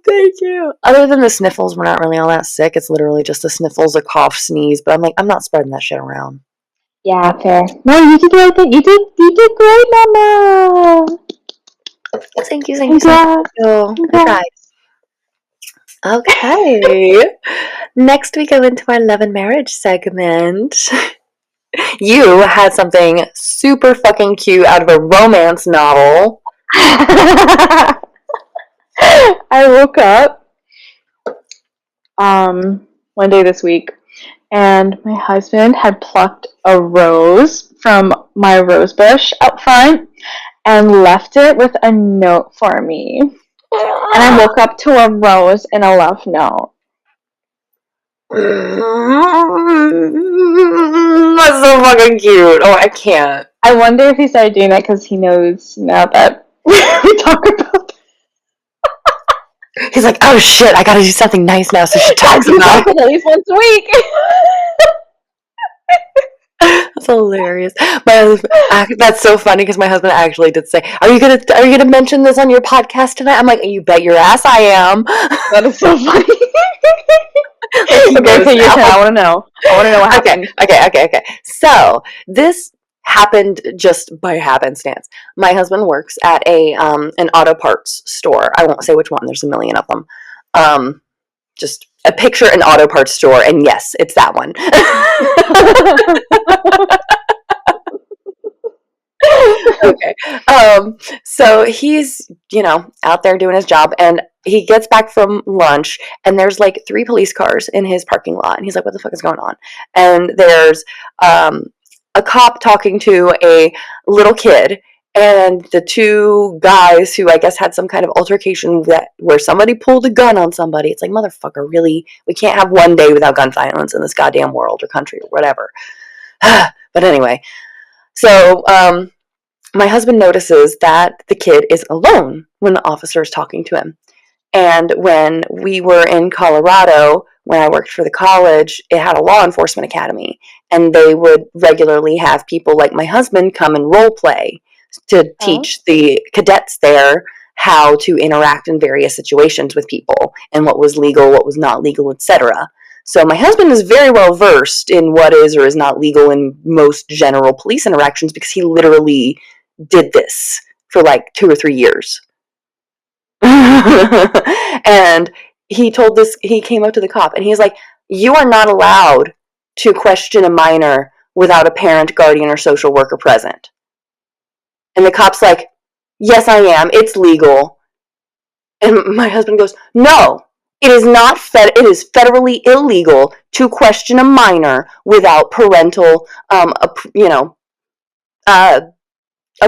thank you. Other than the sniffles, we're not really all that sick. It's literally just the sniffles, a cough, sneeze. But I'm like, I'm not spreading that shit around. Yeah, fair. No, you did right there. You did great, Mama. Thank you. Guys. Okay. Next we go into our love and marriage segment. You had something super fucking cute out of a romance novel. I woke up one day this week, and my husband had plucked a rose from my rose bush out front and left it with a note for me. And I woke up to a rose and a love note. That's so fucking cute. Oh, I can't. I wonder if he started doing that because he knows now that we talk about that. He's like, oh shit, I gotta do something nice now, so she talks about it. At least once a week. That's hilarious. That's so funny because my husband actually did say, "Are you gonna mention this on your podcast tonight?" I'm like, "You bet your ass I am." That is so funny. Okay, your turn. I want to know. What happened. Okay. So this happened just by happenstance. My husband works at an auto parts store. I won't say which one. There's a million of them. Just a picture an auto parts store, and yes, it's that one. Okay. So he's, out there doing his job, and he gets back from lunch, and there's like 3 police cars in his parking lot, and he's like, what the fuck is going on? And there's a cop talking to a little kid, and the 2 guys who I guess had some kind of altercation where somebody pulled a gun on somebody. It's like, motherfucker, really? We can't have one day without gun violence in this goddamn world or country or whatever. But anyway, so my husband notices that the kid is alone when the officer is talking to him. And when we were in Colorado, when I worked for the college, it had a law enforcement academy. And they would regularly have people like my husband come and role play to teach the cadets there how to interact in various situations with people and what was legal, what was not legal, etc. So my husband is very well versed in what is or is not legal in most general police interactions because he literally did this for like 2 or 3 years. And he came up to the cop and he's like, you are not allowed to question a minor without a parent, guardian, or social worker present. And the cop's like, yes, I am. It's legal. And my husband goes, no, it is not. It is federally illegal to question a minor without parental, a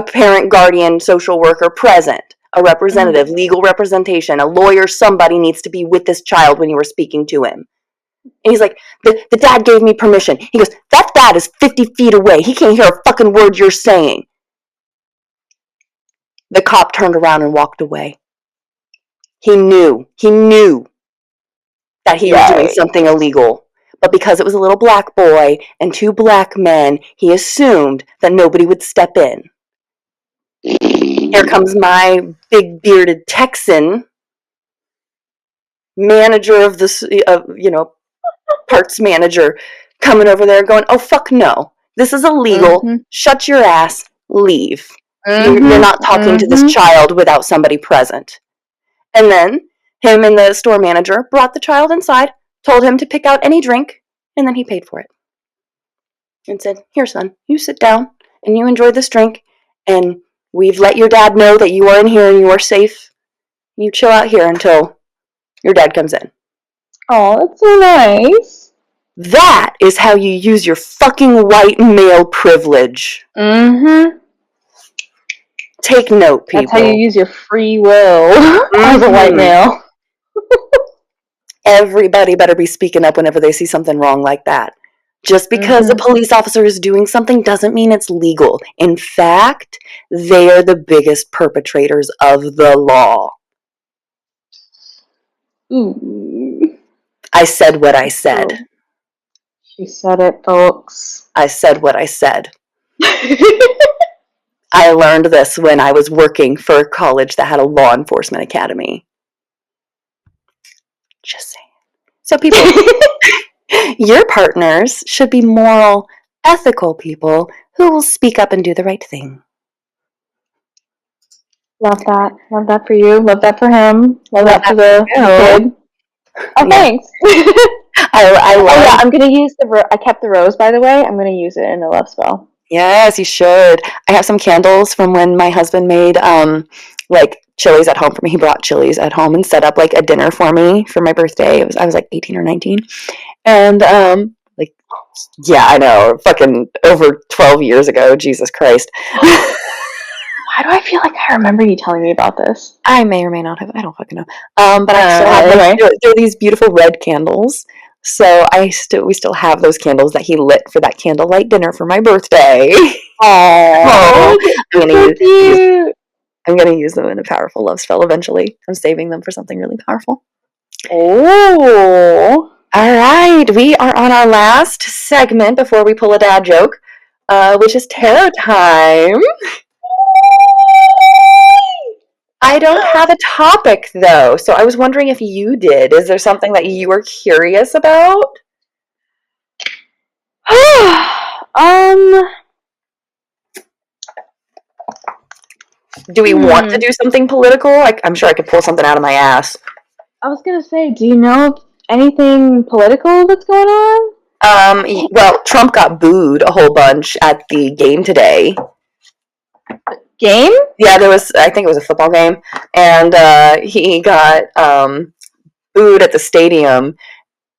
parent, guardian, social worker present, a representative, legal representation, a lawyer, somebody needs to be with this child when you were speaking to him. And he's like, the dad gave me permission. He goes, that dad is 50 feet away. He can't hear a fucking word you're saying. The cop turned around and walked away. He knew that he was doing something illegal. But because it was a little black boy and 2 black men, he assumed that nobody would step in. Here comes my big bearded Texan manager of this, parts manager coming over there going, oh, fuck no. This is illegal. Shut your ass. Leave. You're not talking to this child without somebody present. And then him and the store manager brought the child inside, told him to pick out any drink, and then he paid for it. And said, here, son, you sit down and you enjoy this drink, and we've let your dad know that you are in here and you are safe. You chill out here until your dad comes in. Oh, that's so nice. That is how you use your fucking white male privilege. Take note, people. That's how you use your free will as a white male. Everybody better be speaking up whenever they see something wrong like that. Just because a police officer is doing something doesn't mean it's legal. In fact, they are the biggest perpetrators of the law. Ooh. I said what I said. She said it, folks. I said what I said. I learned this when I was working for a college that had a law enforcement academy. Just saying. So people, your partners should be moral, ethical people who will speak up and do the right thing. Love that. Love that for you. Love that for him. Love that for the kid. Oh, thanks. I love. I'm gonna use I kept the rose, by the way. I'm gonna use it in a love spell. Yes, you should. I have some candles from when my husband made like chilies at home for me. He brought chilies at home and set up like a dinner for me for my birthday. I was like 18 or 19. And like yeah, I know, fucking over 12 years ago. Jesus Christ. Why do I feel like I remember you telling me about this? I may or may not have. I don't fucking know. But I still have Anyway. they're these beautiful red candles. So we still have those candles that he lit for that candlelight dinner for my birthday. Oh, I'm gonna so use, cute. I'm gonna use them in a powerful love spell eventually. I'm saving them for something really powerful. Oh. All right, we are on our last segment before we pull a dad joke, which is tarot time. I don't have a topic though, so I was wondering if you did. Is there something that you were curious about? um. Do we want to do something political? I'm sure I could pull something out of my ass. I was gonna say, do you know anything political that's going on? Well, Trump got booed a whole bunch at the game today. Game? Yeah, I think it was a football game, and he got booed at the stadium.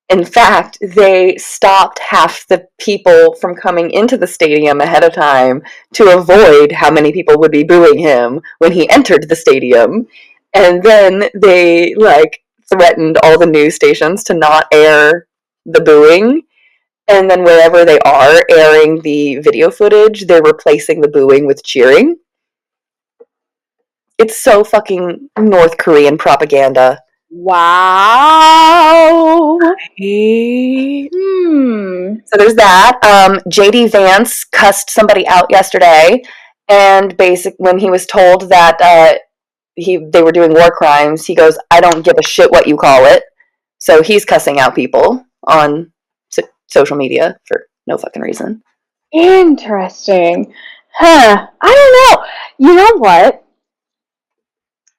In fact, they stopped half the people from coming into the stadium ahead of time to avoid how many people would be booing him when he entered the stadium. And then they threatened all the news stations to not air the booing. And then wherever they are airing the video footage, they're replacing the booing with cheering. It's so fucking North Korean propaganda. Wow. So there's that. JD Vance cussed somebody out yesterday, and when he was told that they were doing war crimes, he goes, "I don't give a shit what you call it." So he's cussing out people on social media for no fucking reason. Interesting. Huh. I don't know. You know what?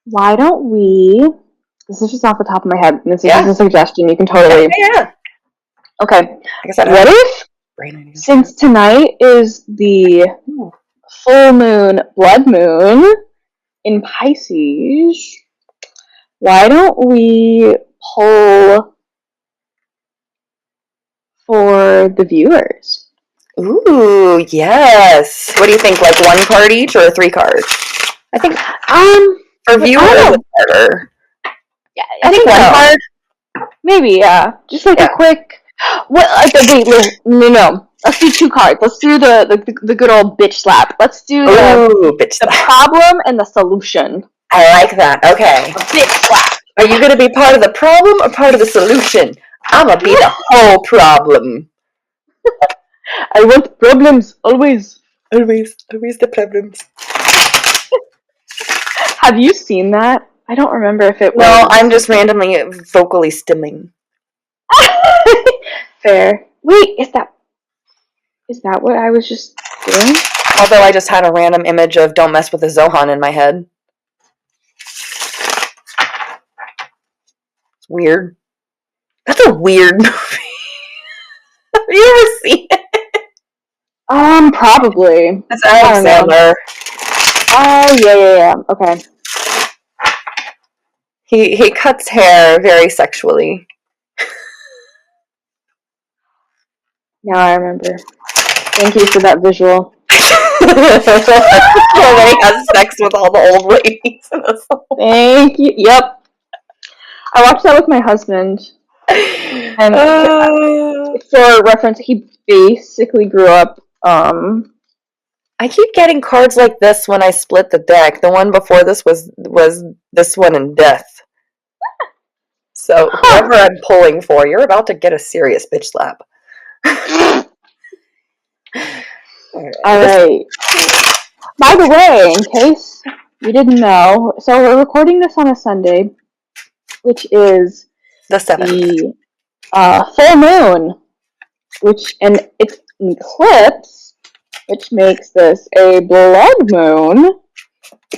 Why don't we... This is just off the top of my head. This is just a suggestion. You can totally... Yeah. Okay. Like I said, what if, since tonight is the full moon, blood moon, in Pisces, why don't we poll for the viewers? Ooh, yes. What do you think? Like 1 card each or 3 cards? I think for viewers it's better. Yeah, I think 1 card. Maybe, yeah. Just like a quick. What? Wait, no. Let's do 2 cards. Let's do the good old bitch slap. Let's do the problem and the solution. I like that. Okay. A bitch slap. Are you gonna be part of the problem or part of the solution? I'm gonna be the whole problem. I want problems always. Always the problems. Have you seen that? I don't remember if it was. No, I'm just randomly vocally stimming. Fair. Wait, is that what I was just doing? Although I just had a random image of "Don't Mess with the Zohan" in my head. It's weird. That's a weird movie. Have you ever seen it? Probably. That's Adam Sandler. Oh, yeah. Okay. He cuts hair very sexually. Now I remember. Thank you for that visual. When he has sex with all the old ladies. Thank you. Yep. I watched that with my husband. And for reference, he basically grew up. I keep getting cards like this when I split the deck. The one before this was this one in death. So whoever I'm pulling for, you're about to get a serious bitch slap. Alright. By the way, in case you didn't know, so we're recording this on a Sunday, which is the 7th. The full moon, and it's an eclipse, which makes this a blood moon.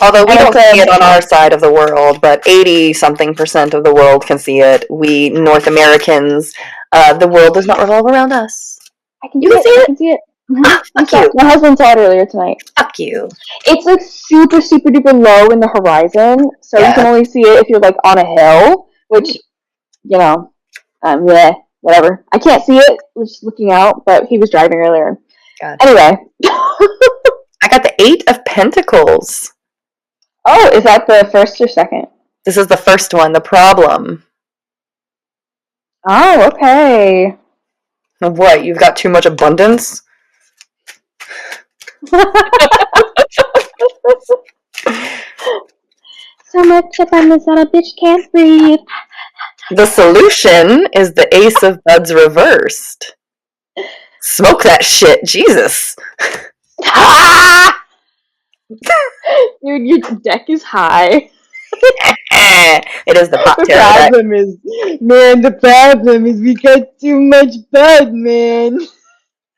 Although we don't see it on our side of the world, but 80-something% of the world can see it. We North Americans, the world does not revolve around us. I can see it. Fuck you. My husband saw it earlier tonight. Fuck you. It's like super, super duper low in the horizon, so you can only see it if you're like on a hill, which, you know, yeah, whatever. I can't see it just looking out, but he was driving earlier. God. Anyway. I got the 8 of Pentacles. Oh, is that the first or second? This is the first one, the problem. Oh, okay. What, you've got too much abundance? So much abundance that a bitch can't breathe. The solution is the Ace of Buds reversed. Smoke that shit, Jesus. Dude, your deck is high. It is the pop The tarot problem is, man, the problem is we got too much bud, man.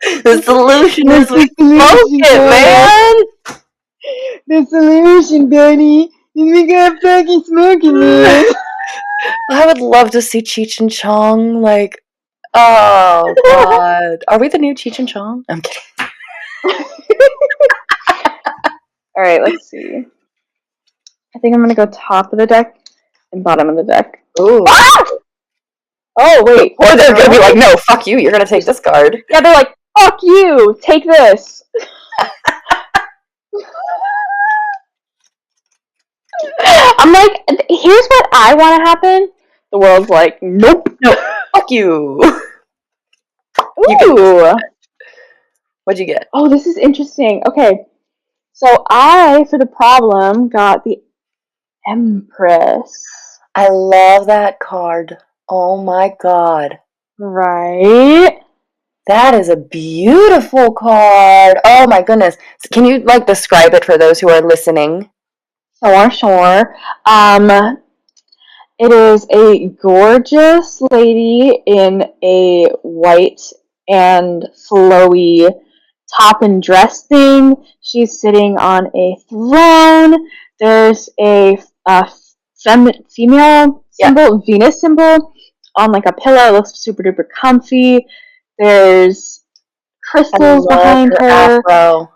The solution is we smoke it, man. The solution, Benny, is we got fucking smoking, man. I would love to see Cheech and Chong, like, oh, God. Are we the new Cheech and Chong? I'm kidding. Alright, let's see. I think I'm gonna go top of the deck and bottom of the deck. Ooh. Ah! Oh, wait. Or they're gonna be like, no, fuck you, you're gonna take this card. Yeah, they're like, fuck you, take this. I'm like, here's what I want to happen. The world's like, nope. No, fuck you. Ooh. What'd you get? Oh, this is interesting. Okay. So I, for the problem, got the Empress. I love that card. Oh my God. Right? That is a beautiful card. Oh my goodness. Can you, like, describe it for those who are listening? Sure. It is a gorgeous lady in a white and flowy top and dress thing. She's sitting on a throne. There's a female symbol, Venus symbol, on like a pillow. It looks super duper comfy. There's crystals behind her. Afro.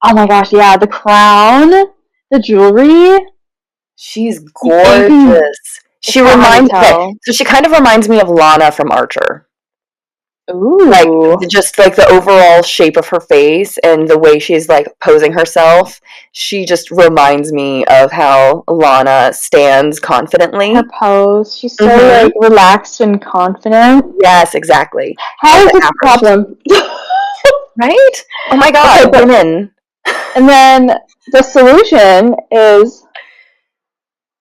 Oh my gosh, yeah, the crown, the jewelry. She's gorgeous. She kind of reminds me of Lana from Archer. Ooh. Like, just like the overall shape of her face and the way she's like posing herself, she just reminds me of how Lana stands confidently. Her pose, she's so like relaxed and confident. Yes, exactly. How is this a problem? Right? Oh my God, okay, women. And then the solution is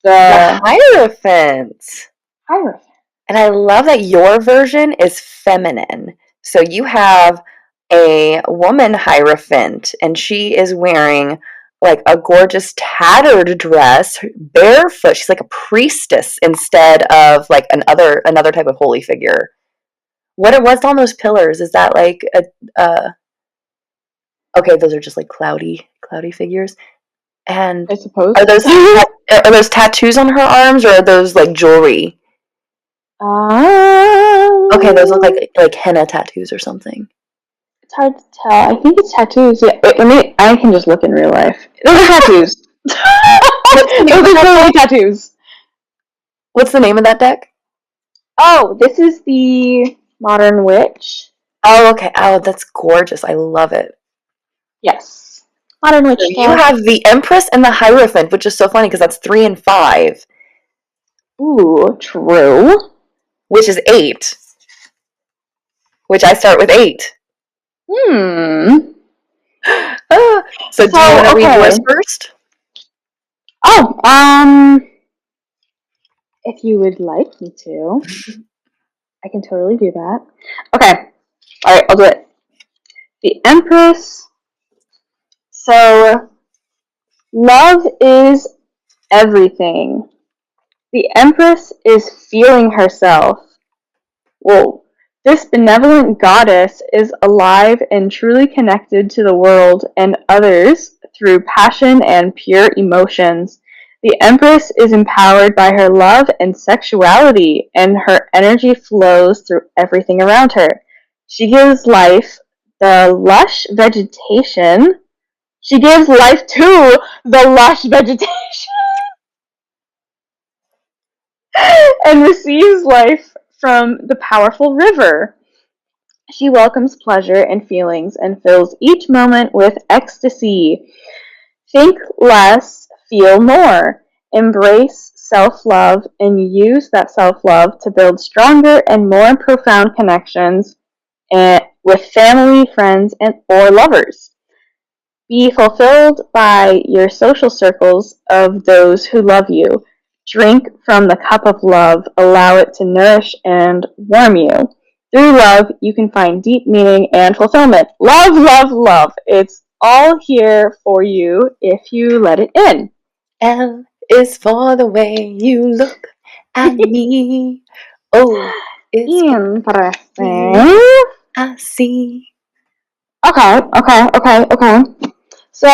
the Hierophant. Hierophant. And I love that your version is feminine. So you have a woman Hierophant, and she is wearing like a gorgeous tattered dress, barefoot. She's like a priestess instead of like another type of holy figure. What's on those pillars? Is that like okay, those are just like cloudy figures. And I suppose. Are those tattoos on her arms, or are those like jewelry? Okay, those look like henna tattoos or something. It's hard to tell. I think it's tattoos. Yeah, wait, I can just look in real life. Those are tattoos. Those are totally tattoos. What's the name of that deck? Oh, this is the Modern Witch. Oh, okay. Oh, that's gorgeous. I love it. Yes. Modern Witch. So you have the Empress and the Hierophant, which is so funny because that's 3 and 5. Ooh, true. Which is 8. Which I start with 8. So do you want to read yours first? Oh, if you would like me to, I can totally do that. Okay. Alright, I'll do it. The Empress. So, love is everything. The Empress is feeling herself. Whoa. This benevolent goddess is alive and truly connected to the world and others through passion and pure emotions. The Empress is empowered by her love and sexuality, and her energy flows through everything around her. She gives life the lush vegetation. She gives life to the lush vegetation and receives life from the powerful river. She welcomes pleasure and feelings and fills each moment with ecstasy. Think less, feel more. Embrace self love and use that self love to build stronger and more profound connections with family, friends, or lovers. Be fulfilled by your social circles of those who love you. Drink from the cup of love. Allow it to nourish and warm you. Through love, you can find deep meaning and fulfillment. Love, love, love. It's all here for you if you let it in. L is for the way you look at me. O is for Interesting. I see. Okay. So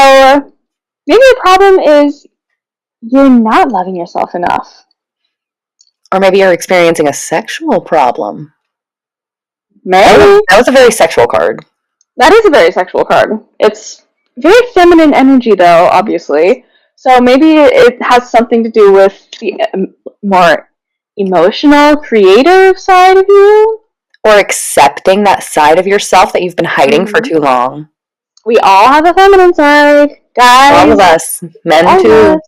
maybe the problem is you're not loving yourself enough. Or maybe you're experiencing a sexual problem. Maybe. That was a very sexual card. That is a very sexual card. It's very feminine energy, though, obviously. So maybe it has something to do with the more emotional, creative side of you. Or accepting that side of yourself that you've been hiding for too long. We all have a feminine side, guys. All of us. Men too.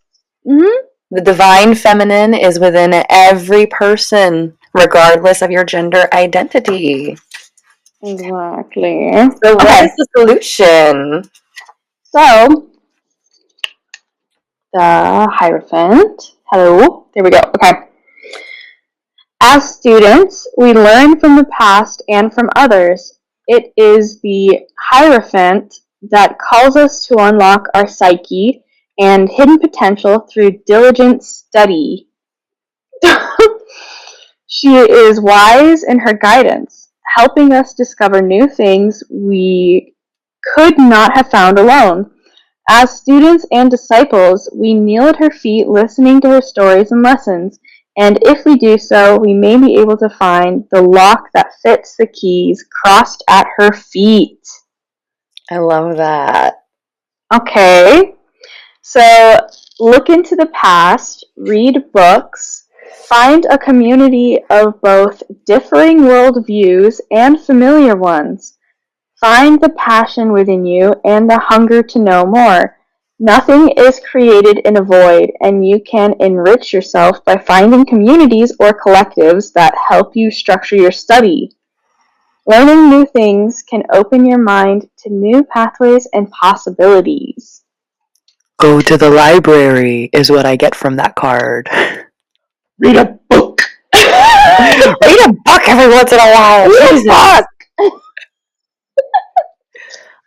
Mm-hmm. The divine feminine is within every person, regardless of your gender identity. Exactly. So what is the solution? So, the Hierophant. Hello. There we go. Okay. As students, we learn from the past and from others. It is the Hierophant that calls us to unlock our psyche and hidden potential through diligent study. She is wise in her guidance, helping us discover new things we could not have found alone. As students and disciples, we kneel at her feet listening to her stories and lessons, and if we do so, we may be able to find the lock that fits the keys crossed at her feet. I love that. Okay, so look into the past, read books, find a community of both differing worldviews and familiar ones. Find the passion within you and the hunger to know more. Nothing is created in a void, and you can enrich yourself by finding communities or collectives that help you structure your study. Learning new things can open your mind to new pathways and possibilities. Go to the library is what I get from that card. Read a book. Read a book every once in a while. Read a book.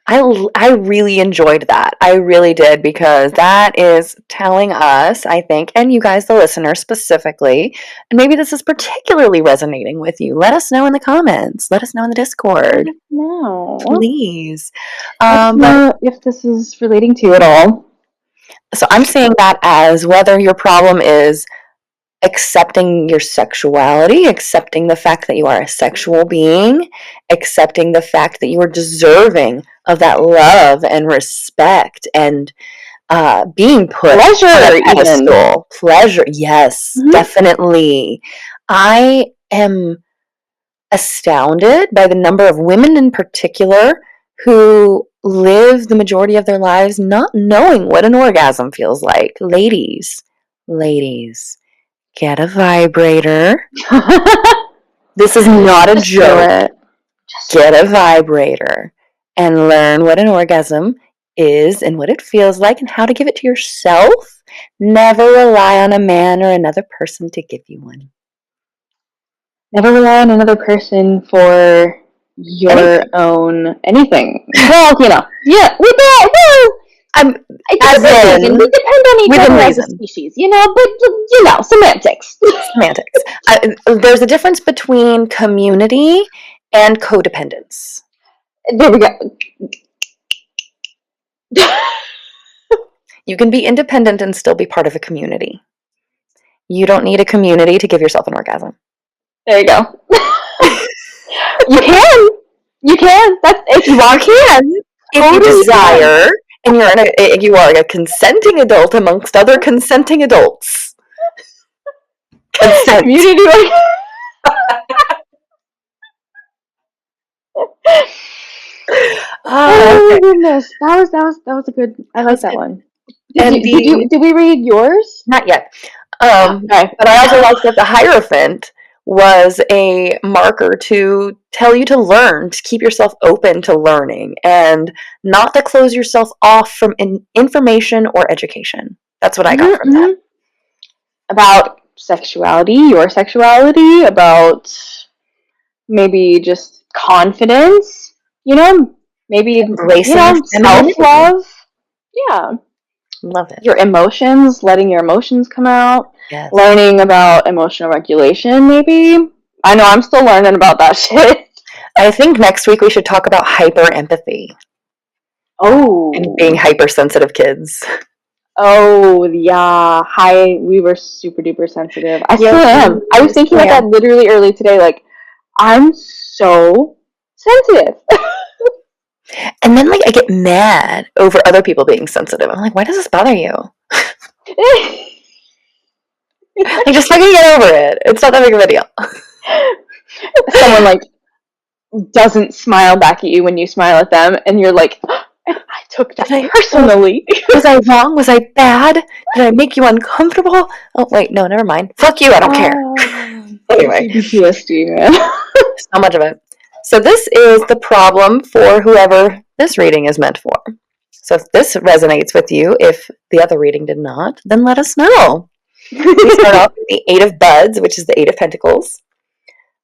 I really enjoyed that. I really did, because that is telling us, I think, and you guys, the listeners specifically, and maybe this is particularly resonating with you. Let us know in the comments. Let us know in the Discord. No. Please. I don't know if this is relating to you at all. So I'm seeing that as whether your problem is accepting your sexuality, accepting the fact that you are a sexual being, accepting the fact that you are deserving of that love and respect and being put pleasure, on a pedestal. even. Pleasure, yes, definitely. I am astounded by the number of women in particular who live the majority of their lives not knowing what an orgasm feels like. Ladies, get a vibrator. This is not a joke. Get a vibrator and learn what an orgasm is and what it feels like and how to give it to yourself. Never rely on a man or another person to give you one. Never rely on another person for your own anything. Well, yeah, with that, well, we depend on each other as a species, but semantics. Semantics. There's a difference between community and codependence. There we go. You can be independent and still be part of a community. You don't need a community to give yourself an orgasm. There you go. You can. You can. That's if you want. If you Totally desire, and you are a consenting adult amongst other consenting adults. Consent. Community. Oh my goodness, that was a good. I like that one. Did we read yours? Not yet. Okay. But I also like that the Hierophant was a marker to tell you to learn, to keep yourself open to learning, and not to close yourself off from information or education. That's what I got from that. About sexuality, your sexuality, about maybe just confidence, maybe, Embracing your femininity. self-love. Yeah. Love it. Your emotions, letting your emotions come out. Yes. Learning about emotional regulation, maybe. I know I'm still learning about that shit. I think next week we should talk about hyper empathy. Oh. And being hypersensitive kids. Oh, yeah. We were super duper sensitive. I still am. I was thinking about that literally early today. Like, I'm so sensitive. And then, like, I get mad over other people being sensitive. I'm like, why does this bother you? Like, just fucking get over it. It's not that big of a deal. Someone, like, doesn't smile back at you when you smile at them, and you're like, I took that personally. Was I wrong? Was I bad? Did I make you uncomfortable? Oh, wait, no, never mind. Fuck you, I don't care. Anyway. PTSD, man. So much of it. So this is the problem for whoever this reading is meant for. So if this resonates with you, if the other reading did not, then let us know. We start off with the Eight of Buds, which is the Eight of Pentacles.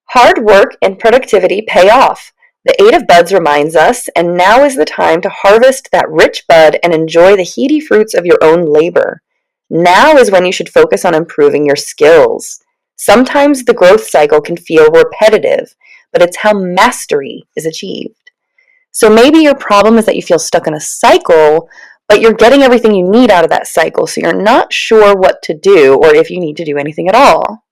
Hard work and productivity pay off. The Eight of Buds reminds us, and now is the time to harvest that rich bud and enjoy the heady fruits of your own labor. Now is when you should focus on improving your skills. Sometimes the growth cycle can feel repetitive, but it's how mastery is achieved. So maybe your problem is that you feel stuck in a cycle, but you're getting everything you need out of that cycle, so you're not sure what to do or if you need to do anything at all.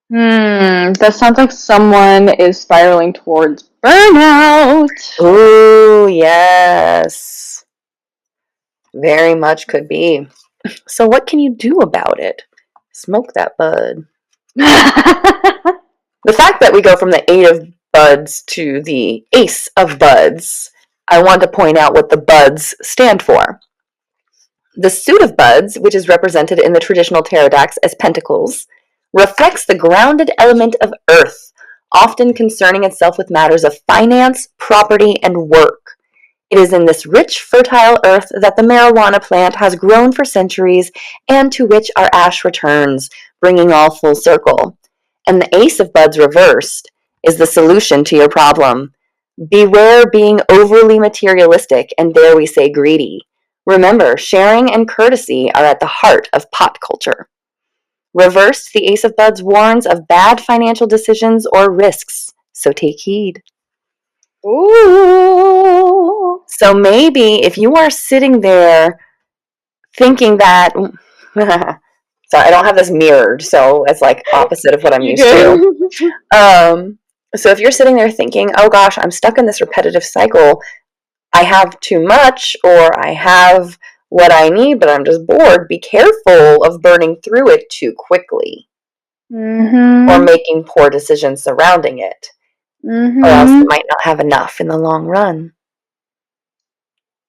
That sounds like someone is spiraling towards burnout. Ooh, yes. Very much could be. So what can you do about it? Smoke that bud. The fact that we go from the Eight of Buds to the Ace of Buds, I want to point out what the buds stand for. The suit of buds, which is represented in the traditional tarot decks as pentacles, reflects the grounded element of earth, often concerning itself with matters of finance, property, and work. It is in this rich, fertile earth that the marijuana plant has grown for centuries and to which our ash returns, bringing all full circle. And the Ace of Buds reversed is the solution to your problem. Beware being overly materialistic, and dare we say greedy. Remember, sharing and courtesy are at the heart of pot culture. Reversed, the Ace of Buds warns of bad financial decisions or risks, so take heed. Ooh. So maybe if you are sitting there thinking that, sorry, I don't have this mirrored, so it's like opposite of what I'm used to. So if you're sitting there thinking, oh gosh, I'm stuck in this repetitive cycle, I have too much, or I have what I need, but I'm just bored, be careful of burning through it too quickly. Or making poor decisions surrounding it. Or else you might not have enough in the long run.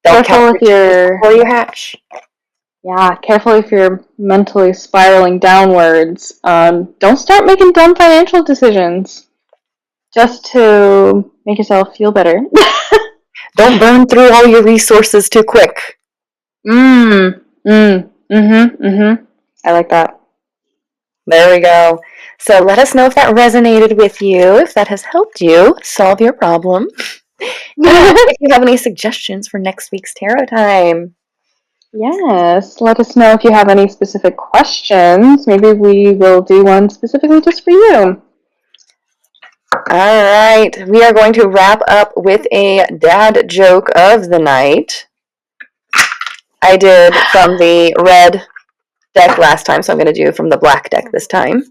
Careful if you're before you hatch. Yeah, careful if you're mentally spiraling downwards. Don't start making dumb financial decisions just to make yourself feel better. Don't burn through all your resources too quick. I like that. There we go. So let us know if that resonated with you, if that has helped you solve your problem. If you have any suggestions for next week's tarot time. Yes, let us know if you have any specific questions. Maybe we will do one specifically just for you. All right, we are going to wrap up with a dad joke of the night. I did from the red deck last time, so I'm going to do from the black deck this time.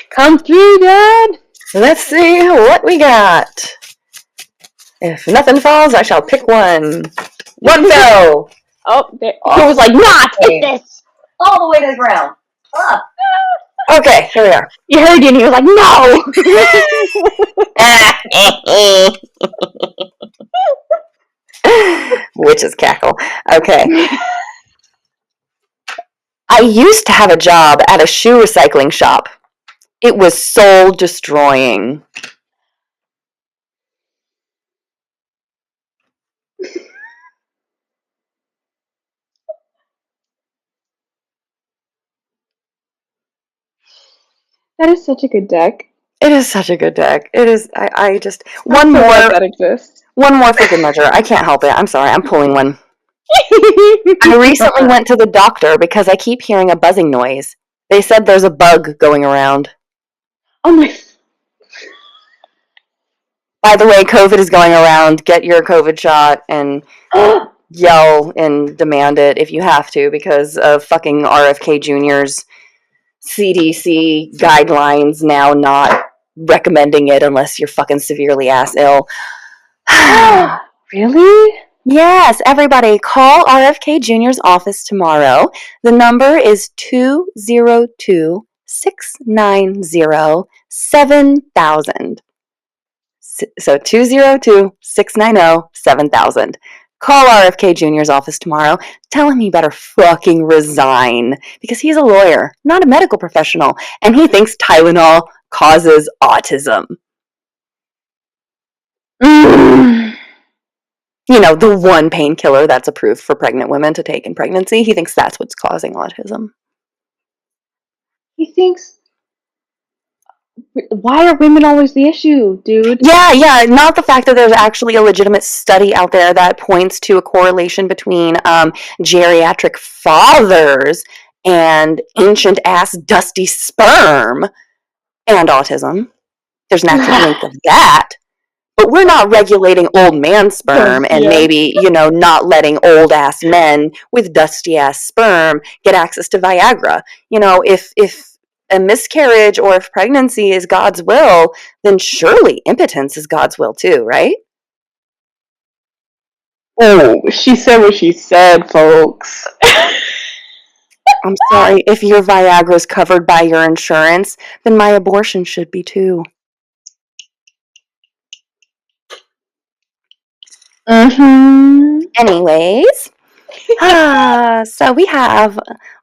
Come through, Dad! Let's see what we got. If nothing falls, I shall pick one. One fell. Oh, there. He was like, not hit this. All the way to the ground. Up. Okay, here we are. You heard you, and he was like, no. Witch's cackle. Okay. I used to have a job at a shoe recycling shop. It was soul destroying. That is such a good deck. It is such a good deck. It is. I just One more that exists. One more for good measure. I can't help it. I'm sorry. I'm pulling one. I recently went to the doctor because I keep hearing a buzzing noise. They said there's a bug going around. Oh my. By the way, COVID is going around. Get your COVID shot and yell and demand it if you have to because of fucking RFK Jr.'s CDC guidelines now not recommending it unless you're fucking severely ass ill. Really? Yes, everybody, call RFK Jr.'s office tomorrow. The number is 202-690-7000. So 202-690-7000. Call RFK Jr.'s office tomorrow. Tell him he better fucking resign because he's a lawyer, not a medical professional, and he thinks Tylenol causes autism. You know, the one painkiller that's approved for pregnant women to take in pregnancy. He thinks that's what's causing autism. He thinks. Why are women always the issue, dude? Yeah, not the fact that there's actually a legitimate study out there that points to a correlation between geriatric fathers and ancient ass dusty sperm and autism. There's an actual link of that. But we're not regulating old man sperm and maybe, not letting old ass men with dusty ass sperm get access to Viagra. If a miscarriage or if pregnancy is God's will, then surely impotence is God's will too, right? Oh, she said what she said, folks. I'm sorry. If your Viagra is covered by your insurance, then my abortion should be too. Anyways, so we have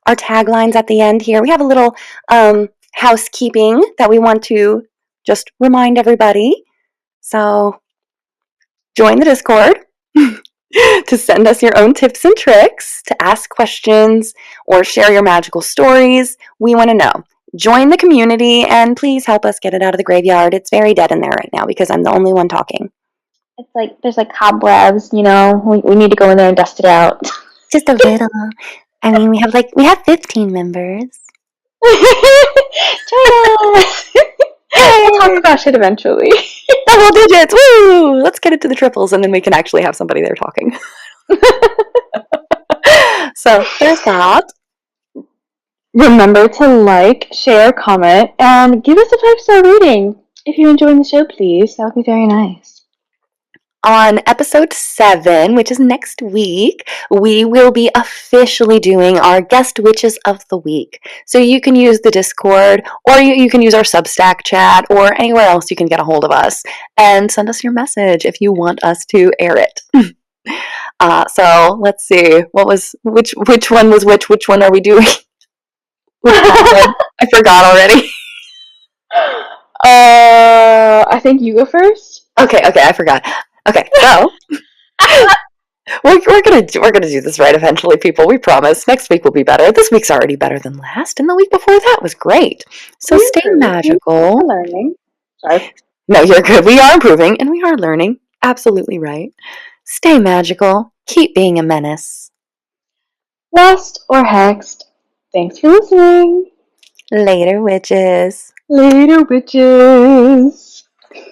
our taglines at the end here. We have a little housekeeping that we want to just remind everybody. So join the Discord to send us your own tips and tricks, to ask questions, or share your magical stories. We want to know. Join the community and please help us get it out of the graveyard. It's very dead in there right now because I'm the only one talking. It's like there's like cobwebs, we need to go in there and dust it out. Just a little. I mean, we have 15 members. We'll talk about shit eventually. Double digits! Woo! Let's get it to the triples and then we can actually have somebody there talking. So, there's that. Remember to like, share, comment, and give us a 5-star rating. If you're enjoying the show, please. That would be very nice. On episode 7, which is next week, we will be officially doing our guest witches of the week. So you can use the Discord, or you can use our Substack chat, or anywhere else you can get a hold of us, and send us your message if you want us to air it. So let's see, which one was which? Which one are we doing? I forgot already. I think you go first. Okay, I forgot. Okay, so we're gonna do this right eventually, people. We promise. Next week will be better. This week's already better than last, and the week before that was great. So stay magical. We're learning. Sorry. No, you're good. We are improving, and we are learning. Absolutely right. Stay magical. Keep being a menace. Lost or hexed. Thanks for listening. Later, witches. Later, witches.